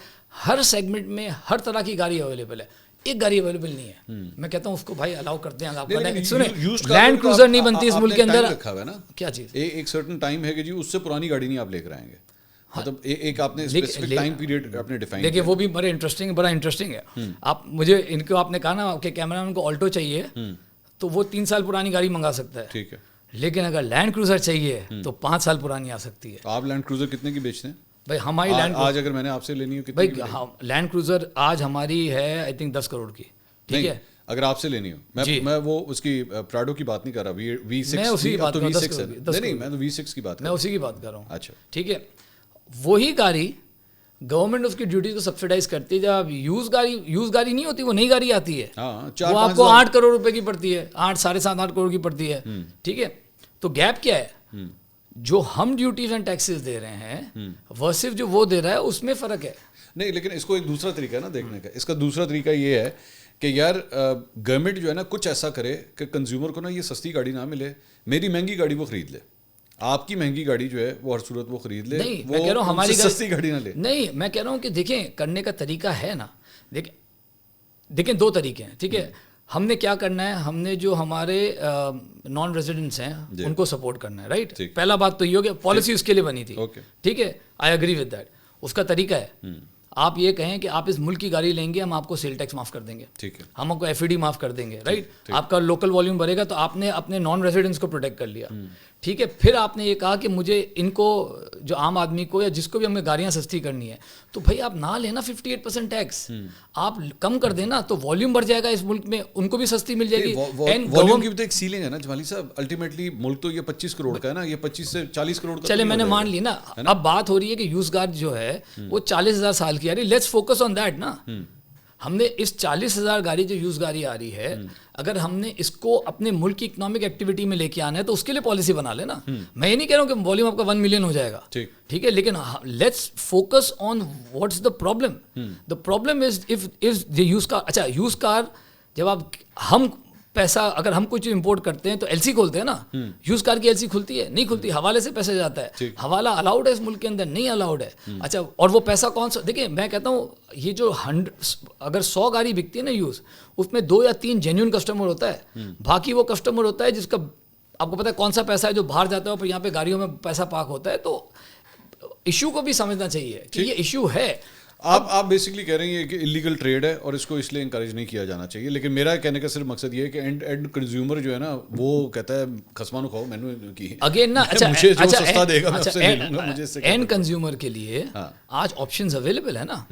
Speaker 2: ہر سیگمنٹ میں ہر طرح کی گاڑی اویلیبل ہے, ایک گاڑی اویلیبل نہیں ہے. میں کہتا ہوں اس کو بھائی الاؤ کرتے ہیں. آپ لینڈ کروزر نہیں بنتی اس ملک کے اندر, کیا چیز
Speaker 1: ایک سرٹن ٹائم ہے کہ جی اس سے پرانی گاڑی نہیں آپ لے کر آئیں گے, مطلب ایک آپ نے اسپیسیفک ٹائم پیریڈ آپ نے ڈیفائن.
Speaker 2: دیکھیے وہ بھی بڑا انٹرسٹنگ ہے. آپ مجھے ان کو آپ نے کہا نا کہ کیمرہ مین کو آلٹو چاہیے تو وہ 3 سال پرانی گاڑی منگا سکتا ہے,
Speaker 1: ٹھیک ہے,
Speaker 2: لیکن اگر لینڈ کروزر چاہیے تو 5 سال پرانی آ سکتی ہے.
Speaker 1: آپ لینڈ کروزر کتنے کی بیچتے ہیں
Speaker 2: بھائی؟ ہماری لینڈ
Speaker 1: آج اگر میں نے آپ سے لینی ہو
Speaker 2: بھائی لینڈ کروزر آج ہماری ہے آئی تھنک 10 کروڑ کی, ٹھیک ہے,
Speaker 1: اگر آپ سے لینی ہو. میں وہ اس کی پراڈو کی بات نہیں کر رہا, V6 نہیں, میں تو V6 کی بات,
Speaker 2: میں اسی کی بات کر رہا ہوں.
Speaker 1: اچھا
Speaker 2: ٹھیک ہے, وہی گاڑی گورنمنٹ اس کی ڈیوٹی کو سبسڈائز کرتی ہے. جب یوز گاڑی نہیں ہوتی, وہ نئی گاڑی آتی ہے, وہ آپ کو 8 کروڑ روپے کی پڑتی ہے, 7.5 کروڑ کی پڑتی ہے. ٹھیک ہے, تو گیپ کیا ہے؟ جو ہم ڈیوٹیز اینڈ ٹیکسز دے رہے ہیں ورسف جو وہ دے رہا ہے اس میں فرق ہے.
Speaker 1: نہیں لیکن اس کو ایک دوسرا طریقہ ہے نا دیکھنے کا. اس کا دوسرا طریقہ یہ ہے کہ یار گورنمنٹ جو ہے نا کچھ ایسا کرے کہ کنزیومر کو نا یہ سستی گاڑی نہ ملے, میری مہنگی گاڑی وہ خرید لے, آپ کی مہنگی گاڑی جو ہے وہ ہر صورت وہ خرید لے.
Speaker 2: نہیں میں کہہ رہا ہوں ہماری
Speaker 1: سستی گاڑی نہ لے.
Speaker 2: نہیں میں کہہ رہا ہوں کہ دیکھیں کرنے کا طریقہ ہے نا. دیکھیں 2 طریقے ہیں, ٹھیک ہے. ہم نے کیا کرنا ہے, ہم نے جو ہمارے نان ریزیڈنٹس ہیں ان کو سپورٹ کرنا ہے, رائٹ. پہلا بات تو یہ ہو کہ پالیسی اس کے لیے بنی تھی, ٹھیک ہے, آئی ایگری ود دیٹ. اس کا طریقہ ہے آپ یہ کہیں کہ آپ اس ملک کی گاڑی لیں گے, ہم آپ کو سیل ٹیکس معاف کر دیں گے,
Speaker 1: ٹھیک ہے,
Speaker 2: ہم آپ کو ایف ای ڈی معاف کر دیں گے, رائٹ. آپ کا لوکل والیوم بڑھے گا تو آپ نے اپنے نان ریزیڈنٹس کو پروٹیکٹ کر لیا, ٹھیک ہے. پھر آپ نے یہ کہا کہ مجھے ان کو جو عام آدمی کو یا جس کو بھی ہمیں گاڑیاں سستی کرنی ہے تو بھائی آپ نہ لینا 58% ٹیکس, آپ کم کر دینا تو والیوم بڑھ جائے گا اس ملک میں, ان کو بھی سستی مل جائے گی.
Speaker 1: والیوم کی بھی تو ایک سیلنگ ہے نا جمالی صاحب, الٹیمیٹلی ملک تو یہ 25 کروڑ کا ہے نا, یہ 25 سے 40 کروڑ کا.
Speaker 2: چلے میں نے مان لی نا, اب بات ہو رہی ہے کہ یوز گار جو ہے وہ 40,000 سال کی آ رہی ہے. لیٹس فوکس آن دیٹ نا. ہم نے اس 40,000 گاڑی جو یوز گاڑی آ رہی ہے, اگر ہم نے اس کو اپنے ملک کی اکنامک ایکٹیویٹی میں لے کے آنا ہے تو اس کے لیے پالیسی بنا لینا. میں یہ نہیں کہہ رہا ہوں کہ والیوم آپ کا 1 ملین ہو جائے گا, ٹھیک ہے, لیکن let's focus on what's the problem. The problem is of the use car. اچھا یوز کار جب آپ ہم پیسہ اگر ہم کوئی چیز امپورٹ کرتے ہیں تو ایل سی کھولتے ہیں نا, یوز کار کی ایل سی کھلتی ہے؟ نہیں کھلتی, حوالے سے پیسہ جاتا ہے. حوالہ الاؤڈ ہے اس ملک کے اندر, نہیں الاؤڈ ہے. اچھا اور وہ پیسہ کون سا, دیکھیں میں کہتا ہوں یہ جو اگر 100 گاڑی بکتی ہے نا یوز, اس میں 2 یا 3 جینیون کسٹمر ہوتا ہے, باقی وہ کسٹمر ہوتا ہے جس کا آپ کو پتا ہے کون سا پیسہ ہے جو باہر جاتا ہے اور یہاں پہ گاڑیوں میں پیسہ پاک ہوتا ہے. تو ایشو کو بھی سمجھنا چاہیے کہ یہ ایشو ہے.
Speaker 1: آپ بیسکلی کہہ رہے ہیں کہ انلیگل ٹریڈ ہے اور اس کو اس لیے انکریج نہیں کیا جانا چاہیے, لیکن میرا کہنے کا صرف مقصد یہ ہے کہ اینڈ کنزیومر جو ہے نا وہ کہتا ہے خسمانو کھاؤ مینو کی
Speaker 2: اگین نا.
Speaker 1: مجھے جو سستا دے گا میں اس سے لے لوں گا, مجھے اس سے
Speaker 2: اینڈ کنزیومر کے لیے آج آپشنز اویلیبل ہے نا,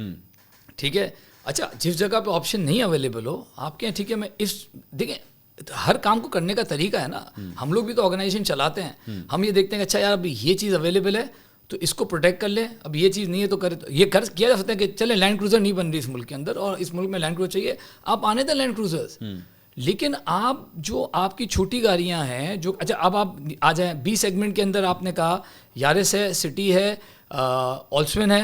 Speaker 2: ٹھیک ہے. اچھا جس جگہ پہ آپشن نہیں اویلیبل ہو آپ کہیں ٹھیک ہے میں اس دیکھیں ہر کام کو کرنے کا طریقہ ہے نا. ہم لوگ بھی تو آرگنائزیشن چلاتے ہیں, ہم یہ دیکھتے ہیں کہ اچھا یار ابھی یہ چیز اویلیبل ہے تو اس کو پروٹیکٹ کر لیں, اب یہ چیز نہیں ہے تو کرے. تو یہ کیا جا سکتا ہے کہ چلیں لینڈ کروزر نہیں بن رہی اس ملک کے اندر اور اس ملک میں لینڈ کروزر چاہیے, آپ آنے دیں لینڈ کروزرز. لیکن آپ جو آپ کی چھوٹی گاڑیاں ہیں جو, اچھا اب آپ آ جائیں بی سیگمنٹ کے اندر, آپ نے کہا یارس ہے, سٹی ہے, آلسوین ہے,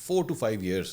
Speaker 1: 4 to 5 years।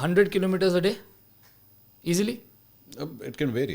Speaker 2: 100 kilometers a day easily.
Speaker 1: It can vary.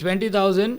Speaker 2: 20,000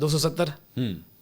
Speaker 2: 270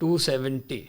Speaker 2: 270,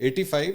Speaker 1: 85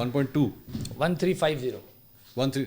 Speaker 1: 1.2
Speaker 2: 1350
Speaker 1: 13,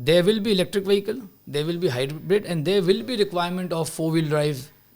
Speaker 2: there will be electric vehicle, there will be hybrid, and there will be requirement of 4-wheel drive,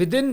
Speaker 2: within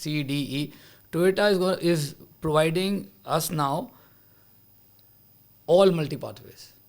Speaker 2: C, D, E, Toyota is providing us now all multi pathways.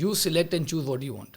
Speaker 2: you select and choose what you want.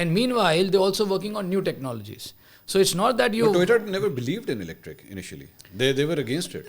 Speaker 2: And meanwhile, they're also working on new technologies. So it's not that you.
Speaker 1: But Toyota never believed in electric initially. They were against it.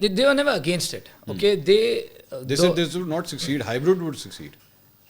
Speaker 2: they were never against it. Okay,
Speaker 1: they said this would not succeed. Hybrid would succeed.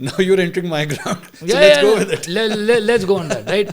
Speaker 1: now you're entering my ground. So let's go with it.
Speaker 2: Let's go on that, right.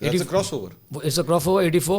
Speaker 1: It's a crossover.
Speaker 2: It's a crossover 84,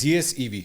Speaker 1: ZS EV.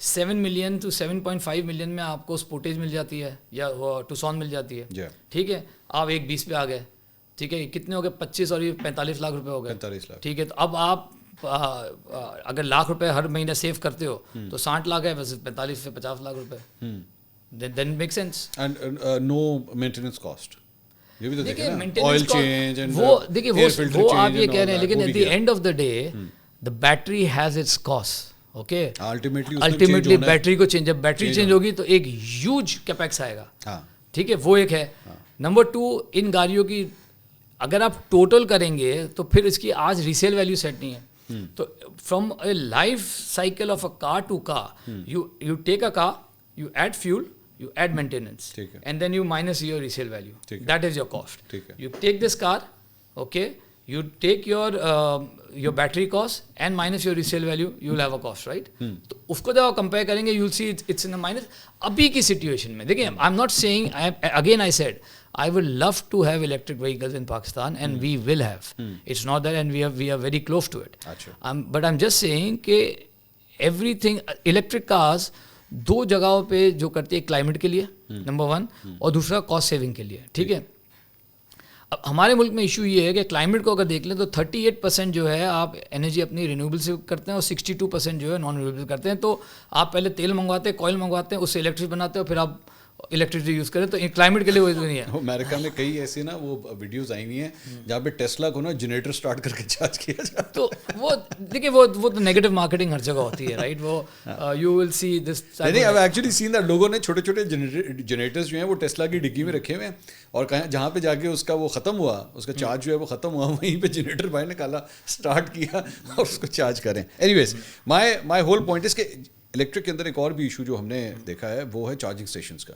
Speaker 2: 7 million to 7.5 million میں آپ کو سپورٹیج مل جاتی ہے یا ٹوسان مل جاتی ہے, ٹھیک ہے. آپ 1.20 پہ آ گئے, ٹھیک ہے, کتنے ہو گئے 25 اور 45 لاکھ روپے ہو گئے,
Speaker 1: 45 لاکھ,
Speaker 2: ٹھیک ہے. تو اب آپ اگر লাখ روپے ہر مہینے سیو کرتے ہو تو 60 لاکھ ہے, بس 45 سے 50 لاکھ روپے, then make sense.
Speaker 1: And no maintenance cost.
Speaker 2: دیکھیے وہ آپ یہ کہہ رہے ہیں, لیکن at the end of the day the battery has its cost. Okay, ultimately battery کو چینج, جب بیٹری چینج ہوگی تو ایک ہیوج کیپیکس آئے گا, ٹھیک ہے, وہ ایک ہے. نمبر 2, ان گاڑیوں کی اگر آپ ٹوٹل کریں گے تو پھر اس کی آج ریسیل ویلیو سیٹ نہیں ہے. تو from a life cycle of a car to car, you take a car, you add fuel, you add maintenance, and then you minus your resale value. That is your cost. You take this car, okay, you take your battery cost and minus your resale value, you will have a cost, right? تو اس کو جب آپ کمپیئر کریں گے, you'll see it's in a minus. ابھی کی سچویشن میں دیکھیں, I'm not saying, again I said, I would love to have electric vehicles in Pakistan, and we will have. It's not that, and we are very close to it. But I'm just saying کہ everything, electric cars دو جگہوں پہ جو کرتی ہے, کلائمیٹ کے لیے نمبر 1, اور دوسرا کاسٹ سیونگ کے لیے, ٹھیک ہے. اب ہمارے ملک میں ایشو یہ ہے کہ کلائمیٹ کو اگر دیکھ لیں تو 38% جو ہے آپ انرجی اپنی رینیوبل سے کرتے ہیں اور 62% جو ہے نان رینیوبل کرتے ہیں. تو آپ پہلے تیل منگواتے ہیں, کوئل منگواتے ہیں, اس سے الیکٹرک بناتے ہیں, اور پھر آپ الیکٹریسٹی یوز کریں, تو کلائمیٹ کے لیے وہ نہیں ہے.
Speaker 1: امریکہ میں کئی ایسے نا وہ ویڈیوز آئی ہوئی ہیں جہاں پہ ٹیسلا کو نا جنریٹر سٹارٹ کر کے چارج کیا جاتا ہے.
Speaker 2: تو وہ دیکھیے وہ تو نیگیٹو مارکیٹنگ ہر جگہ ہوتی ہے, رائٹ. وہ یو ول سی دس.
Speaker 1: نہیں, I've actually seen that لوگوں نے چھوٹے چھوٹے جنریٹرز جو ہیں وہ ٹیسلا کی ڈگی میں رکھے ہوئے ہیں, اور جہاں پہ جا کے اس کا وہ ختم ہوا, اس کا چارج جو ہے وہ ختم ہوا, وہیں پہ جنریٹر بھائی نے نکالا, اسٹارٹ کیا اور اس کو چارج کریں. Anyways my whole point is کہ الیکٹرک کے اندر ایک اور بھی ایشو جو ہم نے دیکھا ہے وہ ہے چارجنگ اسٹیشنز کا.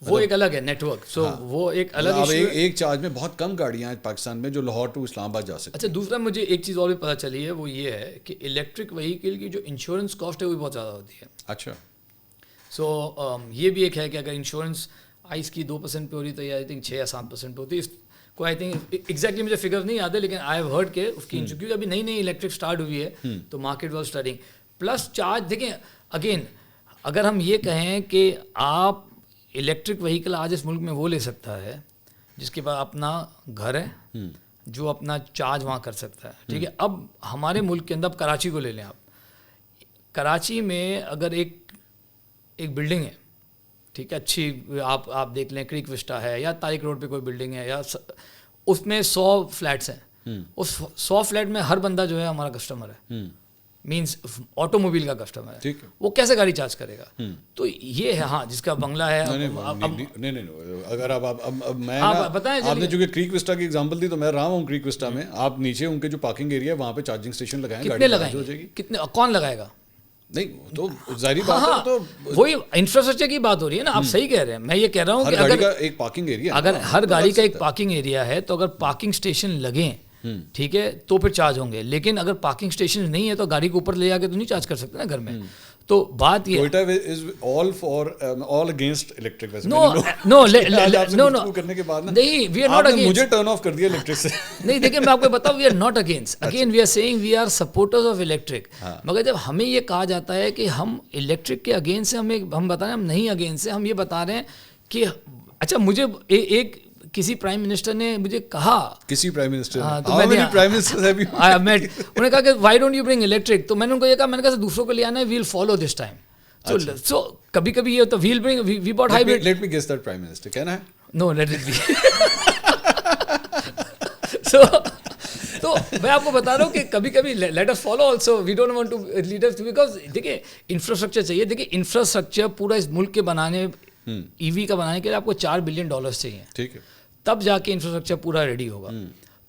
Speaker 2: وہ ایک الگ ہے نیٹ ورک, سو وہ ایک الگ ایشو ہے.
Speaker 1: ایک چارج میں بہت کم گاڑیاں ہیں پاکستان میں جو لاہور ٹو اسلام آباد جا سکتی ہیں.
Speaker 2: اچھا, دوسرا مجھے ایک چیز اور بھی پتہ چلی ہے, وہ یہ ہے کہ الیکٹرک وہیکل کی جو انشورنس کاسٹ ہے وہ بھی بہت زیادہ ہوتی ہے.
Speaker 1: اچھا,
Speaker 2: سو یہ بھی ایک ہے کہ اگر انشورنس آئس کی 2% پہ ہو رہی تو یہ آئی تھنک 6 یا 7% پہ ہوتی ہے. کو آئی تھنک ایگزیکٹلی مجھے فگر نہیں آتے, لیکن آئی ہیو ہرڈ کہ اس کی کیونکہ ابھی نئی الیکٹرک اسٹارٹ ہوئی ہے تو market was starting. Plus charge دیکھیں, اگین اگر ہم یہ کہیں کہ آپ الیکٹرک وہیکل آج اس ملک میں وہ لے سکتا ہے جس کے پاس اپنا گھر ہے, جو اپنا چارج وہاں کر سکتا ہے, ٹھیک ہے. اب ہمارے ملک کے اندر, اب کراچی کو لے لیں آپ, کراچی میں اگر ایک بلڈنگ ہے, ٹھیک ہے, اچھی, آپ دیکھ لیں کریک وسٹا ہے یا طارق روڈ پہ کوئی بلڈنگ ہے, یا اس میں 100 فلیٹس ہیں, اس 100 فلیٹ میں ہر بندہ جو ہے ہمارا کسٹمر ہے, مینس آٹو موبائل کا کسٹمر ہے, وہ کیسے گاڑی چارج کرے گا؟ تو یہ ہے, ہاں جس کا بنگلہ ہے.
Speaker 1: نہیں, اگر میں آپ نے چونکہ کریک وسٹا کی ایگزامپل دی تو میں رہا ہوں کریک وسٹا میں, آپ نیچے ان کے جو پارکنگ ایریا ہے وہاں پہ چارجنگ اسٹیشن لگائیں,
Speaker 2: کتنے لگائیں, کتنے, کون لگائے گا؟
Speaker 1: نہیں تو ظاہری بات ہے, تو
Speaker 2: وہی انفراسٹرکچر کی بات ہو رہی ہے نا. آپ صحیح کہہ رہے ہیں, میں یہ کہہ رہا ہوں کہ اگر
Speaker 1: ایک پارکنگ ایریا,
Speaker 2: اگر ہر گاڑی کا ایک پارکنگ ایریا ہے تو اگر پارکنگ اسٹیشن لگیں, ٹھیک ہے, تو پھر چارج ہوں گے. لیکن اگر پارکنگ اسٹیشن نہیں ہے تو گاڑی کو اوپر لے جا کے تو نہیں چارج کر سکتے نا گھر میں. تو بات یہ
Speaker 1: مجھے ٹرن آف کر دیا الیکٹرک سے.
Speaker 2: نہیں دیکھیں, میں آپ کو بتاؤں, we are not against, again we are saying we are supporters of electric. مگر جب ہمیں یہ کہا جاتا ہے کہ ہم الیکٹرک کے اگینسٹ ہیں, ہم بتا رہے ہیں ہم نہیں اگینسٹ ہیں, ہم یہ بتا رہے ہیں کہ اچھا, مجھے ایک کسی پرائم منسٹر نے مجھے کہا,
Speaker 1: کسی پرائم منسٹر
Speaker 2: انہوں نے کہا کہ why don't you bring electric, تو میں نے ان کو یہ کہا, میں نے کہا دوسروں کو لے آنا ہے, we'll follow this time. So کبھی کبھی یہ تو we'll bring, we bought hybrid.
Speaker 1: Let me guess that prime minister کہنا ہے,
Speaker 2: نو لیٹ اٹ بی. تو میں آپ کو بتا رہا ہوں کہ کبھی کبھی let us follow also, we don't want to lead us, because دیکھیں انفراسٹرکچر چاہیے. دیکھیں انفراسٹرکچر پورا اس ملک کے بنانے, ای وی کا بنانے کے لیے آپ کو $4 بلین چاہیے,
Speaker 1: ٹھیک ہے, تب
Speaker 2: جا کے انفراسٹرکچر پورا ریڈی ہوگا.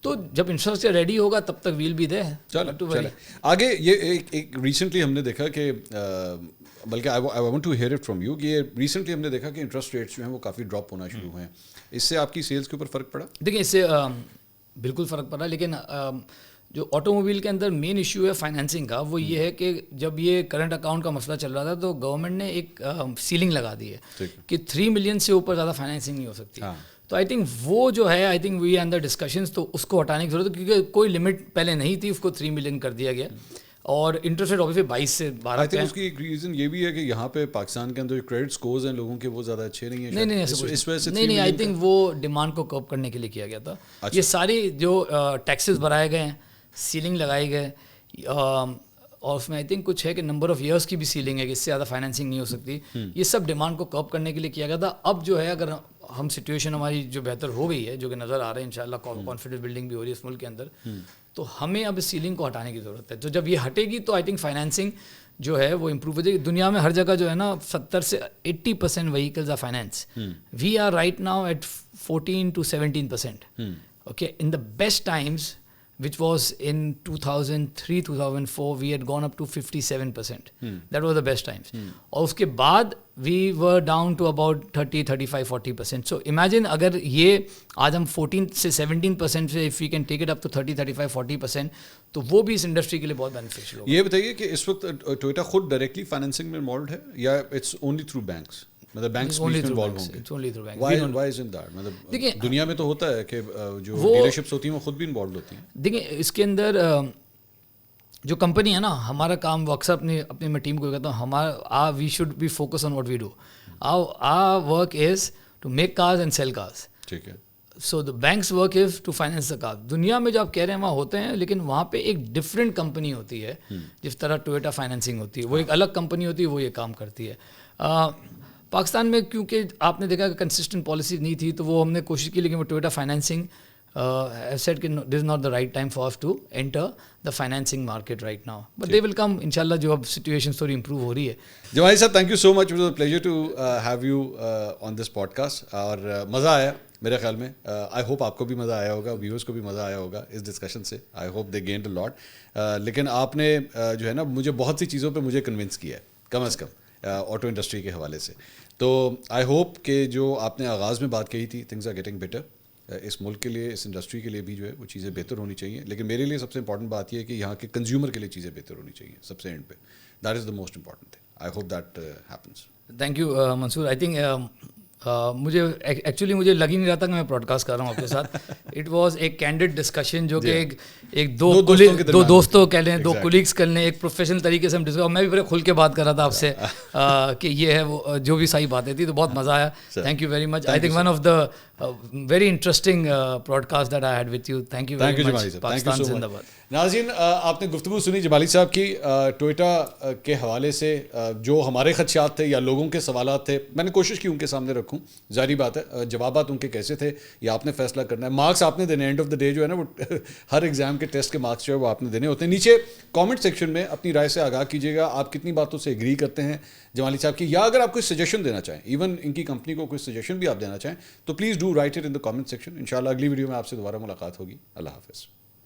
Speaker 2: تو جب انفراسٹرکچر ریڈی ہوگا تب تک ویل بھی دے.
Speaker 1: چلے آگے. یہ ایک ریسنٹلی ہم نے دیکھا کہ, بلکہ I want to hear it from you, کہ یہ ریسنٹلی ہم نے دیکھا کہ انٹرسٹ ریٹس جو ہیں وہ کافی ڈراپ ہونا شروع ہوئے ہیں. اس سے آپ کی سیلس کے اوپر فرق پڑا؟
Speaker 2: دیکھیں, اس سے بالکل فرق پڑا, لیکن جو آٹو موبائل کے اندر مین ایشو ہے فائنینسنگ کا, وہ یہ ہے کہ جب یہ کرنٹ اکاؤنٹ کا مسئلہ چل رہا تھا تو گورنمنٹ نے ایک سیلنگ لگا دی ہے کہ 3 ملین سے اوپر زیادہ فائنینسنگ نہیں ہو سکتی. تو آئی تھنک وہ جو ہے, I think we under discussions, تو اس کو ہٹانے کی ضرورت ہے, کیونکہ کوئی لمٹ پہلے نہیں تھی, اس کو 3 ملین کر دیا گیا. اور انٹرسٹ ریٹ آبویسلی 22 سے 12
Speaker 1: آئی تھنک اس کی ایک ریزن یہ بھی ہے کہ یہاں پہ پاکستان کے اندر جو کریڈٹ سکورز ہیں لوگوں کے وہ زیادہ اچھے نہیں ہیں.
Speaker 2: نہیں آئی تھنک وہ ڈیمانڈ کو کرب کرنے کے لیے کیا گیا تھا. یہ ساری جو ٹیکسز بڑھائے گئے ہیں, سیلنگ لگائی گئے, اور اس میں آئی تھنک کچھ ہے کہ نمبر آف ایئرس کی بھی سیلنگ ہے کہ اس سے زیادہ فائنینسنگ نہیں ہو سکتی. یہ سب ڈیمانڈ کو کرب کرنے کے لیے کیا گیا تھا. اب جو ہے اگر ہم سچویشن ہماری جو بہتر ہو گئی ہے, جو کہ نظر آ رہا ہے انشاءاللہ کانفیڈنس بلڈنگ بھی ہو رہی ہے اس ملک کے اندر, تو ہمیں اب اس سیلنگ کو ہٹانے کی ضرورت ہے. تو جب یہ ہٹے گی تو آئی تھنک فائنینسنگ جو ہے وہ امپروو ہو جائے گی. دنیا میں ہر جگہ جو ہے نا 70 سے 80% vehicles are finance. We are right now at 14 to 17%. Okay, in the best times which was in 2003-2004 we had gone up to 57%. That was the best times. اور اس کے بعد we were down to about 30-35-40%. So imagine اگر یہ آج ہم 14 سے 17% سے if we can take it up to 30-35-40%, تو وہ بھی اس انڈسٹری کے لیے بہت بینیفیشیل ہوگا.
Speaker 1: یہ بتائیے کہ اس وقت ٹویوٹا خود ڈائریکٹلی فائنینسنگ میں انوالوڈ ہے یا اٹس اونلی تھرو بینکس؟ مطلب بینکس انوالو ہوں گے. Why isn't that? مطلب دنیا میں تو ہوتا ہے کہ جو ڈیلرشپس ہوتی ہیں وہ خود بھی انوالوڈ ہوتی ہیں.
Speaker 2: دیکھیں اس کے اندر جو کمپنی ہے نا, ہمارا کام وہ اکثر اپنی میں ٹیم کو کہتا ہوں, ہمارا we should be focus on what we do. our work is to make cars and sell cars.
Speaker 1: ٹھیک ہے.
Speaker 2: So the bank's work is to finance the car. دنیا میں جو آپ کہہ رہے ہیں وہاں ہوتے ہیں, لیکن وہاں پہ ایک ڈفرینٹ کمپنی ہوتی ہے. جس طرح ٹویوٹا فائنینسنگ ہوتی ہے, وہ ایک الگ کمپنی ہوتی ہے, وہ یہ کام کرتی ہے. پاکستان میں کیونکہ آپ نے دیکھا کہ کنسسٹنٹ پالیسی نہیں تھی, تو وہ ہم نے کوشش کی, لیکن وہ ٹویوٹا فائنینسنگ سیٹ کہ this is not the right time for us to enter the financing market right now, but they will come انشاءاللہ. جو اب سچویشن تھوڑی امپروو ہو رہی ہے.
Speaker 1: جمالی صاحب, thank you so much. It was a pleasure to have you on this podcast, اور مزہ آیا میرے خیال میں. آئی ہوپ آپ کو بھی مزہ آیا ہوگا, ویورس کو بھی مزہ آیا ہوگا اس ڈسکشن سے. آئی ہوپ دے گینڈ اے لاٹ. لیکن آپ نے جو ہے نا مجھے بہت سی چیزوں پہ مجھے کنونس کیا ہے, کم از کم آٹو انڈسٹری کے حوالے سے. تو آئی ہوپ کہ جو آپ نے آغاز میں بات کہی تھی, تھنگز آر گیٹنگ بیٹر. اس ملک کے لیے, اس انڈسٹری کے لیے بھی جو ہے وہ چیزیں بہتر ہونی چاہیے. لیکن میرے لیے سب سے امپورٹنٹ بات یہ ہے کہ یہاں کے کنزیومر کے لیے چیزیں بہتر ہونی چاہیے سب سے اینڈ پہ. That is the most important thing. I hope that happens.
Speaker 2: Thank you Mansoor. I think مجھے ایکچولی مجھے لگ ہی نہیں رہا تھا کہ میں براڈ کاسٹ کر رہا ہوں آپ کے ساتھ. اٹ واز ایک کینڈیڈ ڈسکشن, جو کہ ایک دو دوستوں کہہ لیں, دو کولیگس کر لیں, ایک پروفیشنل طریقے سے ہم ڈسکس. میں بھی بڑے کھل کے بات کر رہا تھا آپ سے کہ یہ ہے وہ جو بھی صحیح باتیں تھیں, تو بہت مزہ آیا. Thank you very much. I think one of the very interesting broadcast that I had with you. Thank you very much. Pakistan زندہ باد.
Speaker 1: ناظرین, آپ نے گفتگو سنی جمالی صاحب کی ٹویوٹا کے حوالے سے. جو ہمارے خدشات تھے یا لوگوں کے سوالات تھے, میں نے کوشش کی ان کے سامنے رکھوں. ظاہری بات ہے جوابات ان کے کیسے تھے یہ آپ نے فیصلہ کرنا ہے. مارکس آپ نے دینے, اینڈ آف دا ڈے جو ہے نا وہ ہر ایگزام کے ٹیسٹ کے مارکس جو ہے وہ آپ نے دینے ہوتے ہیں. نیچے کامنٹ سیکشن میں اپنی رائے سے آگاہ کیجیے گا. آپ کتنی باتوں سے ایگری کرتے ہیں جمالی صاحب کی, یا اگر آپ کوئی سجیشن دینا چاہیں, ایون ان کی کمپنی کو کوئی سجیشن بھی آپ دینا چاہیں, تو please do right it in the comment section. انشاءاللہ اگلی ویڈیو میں آپ سے دوبارہ ملاقات ہوگی. اللہ حافظ.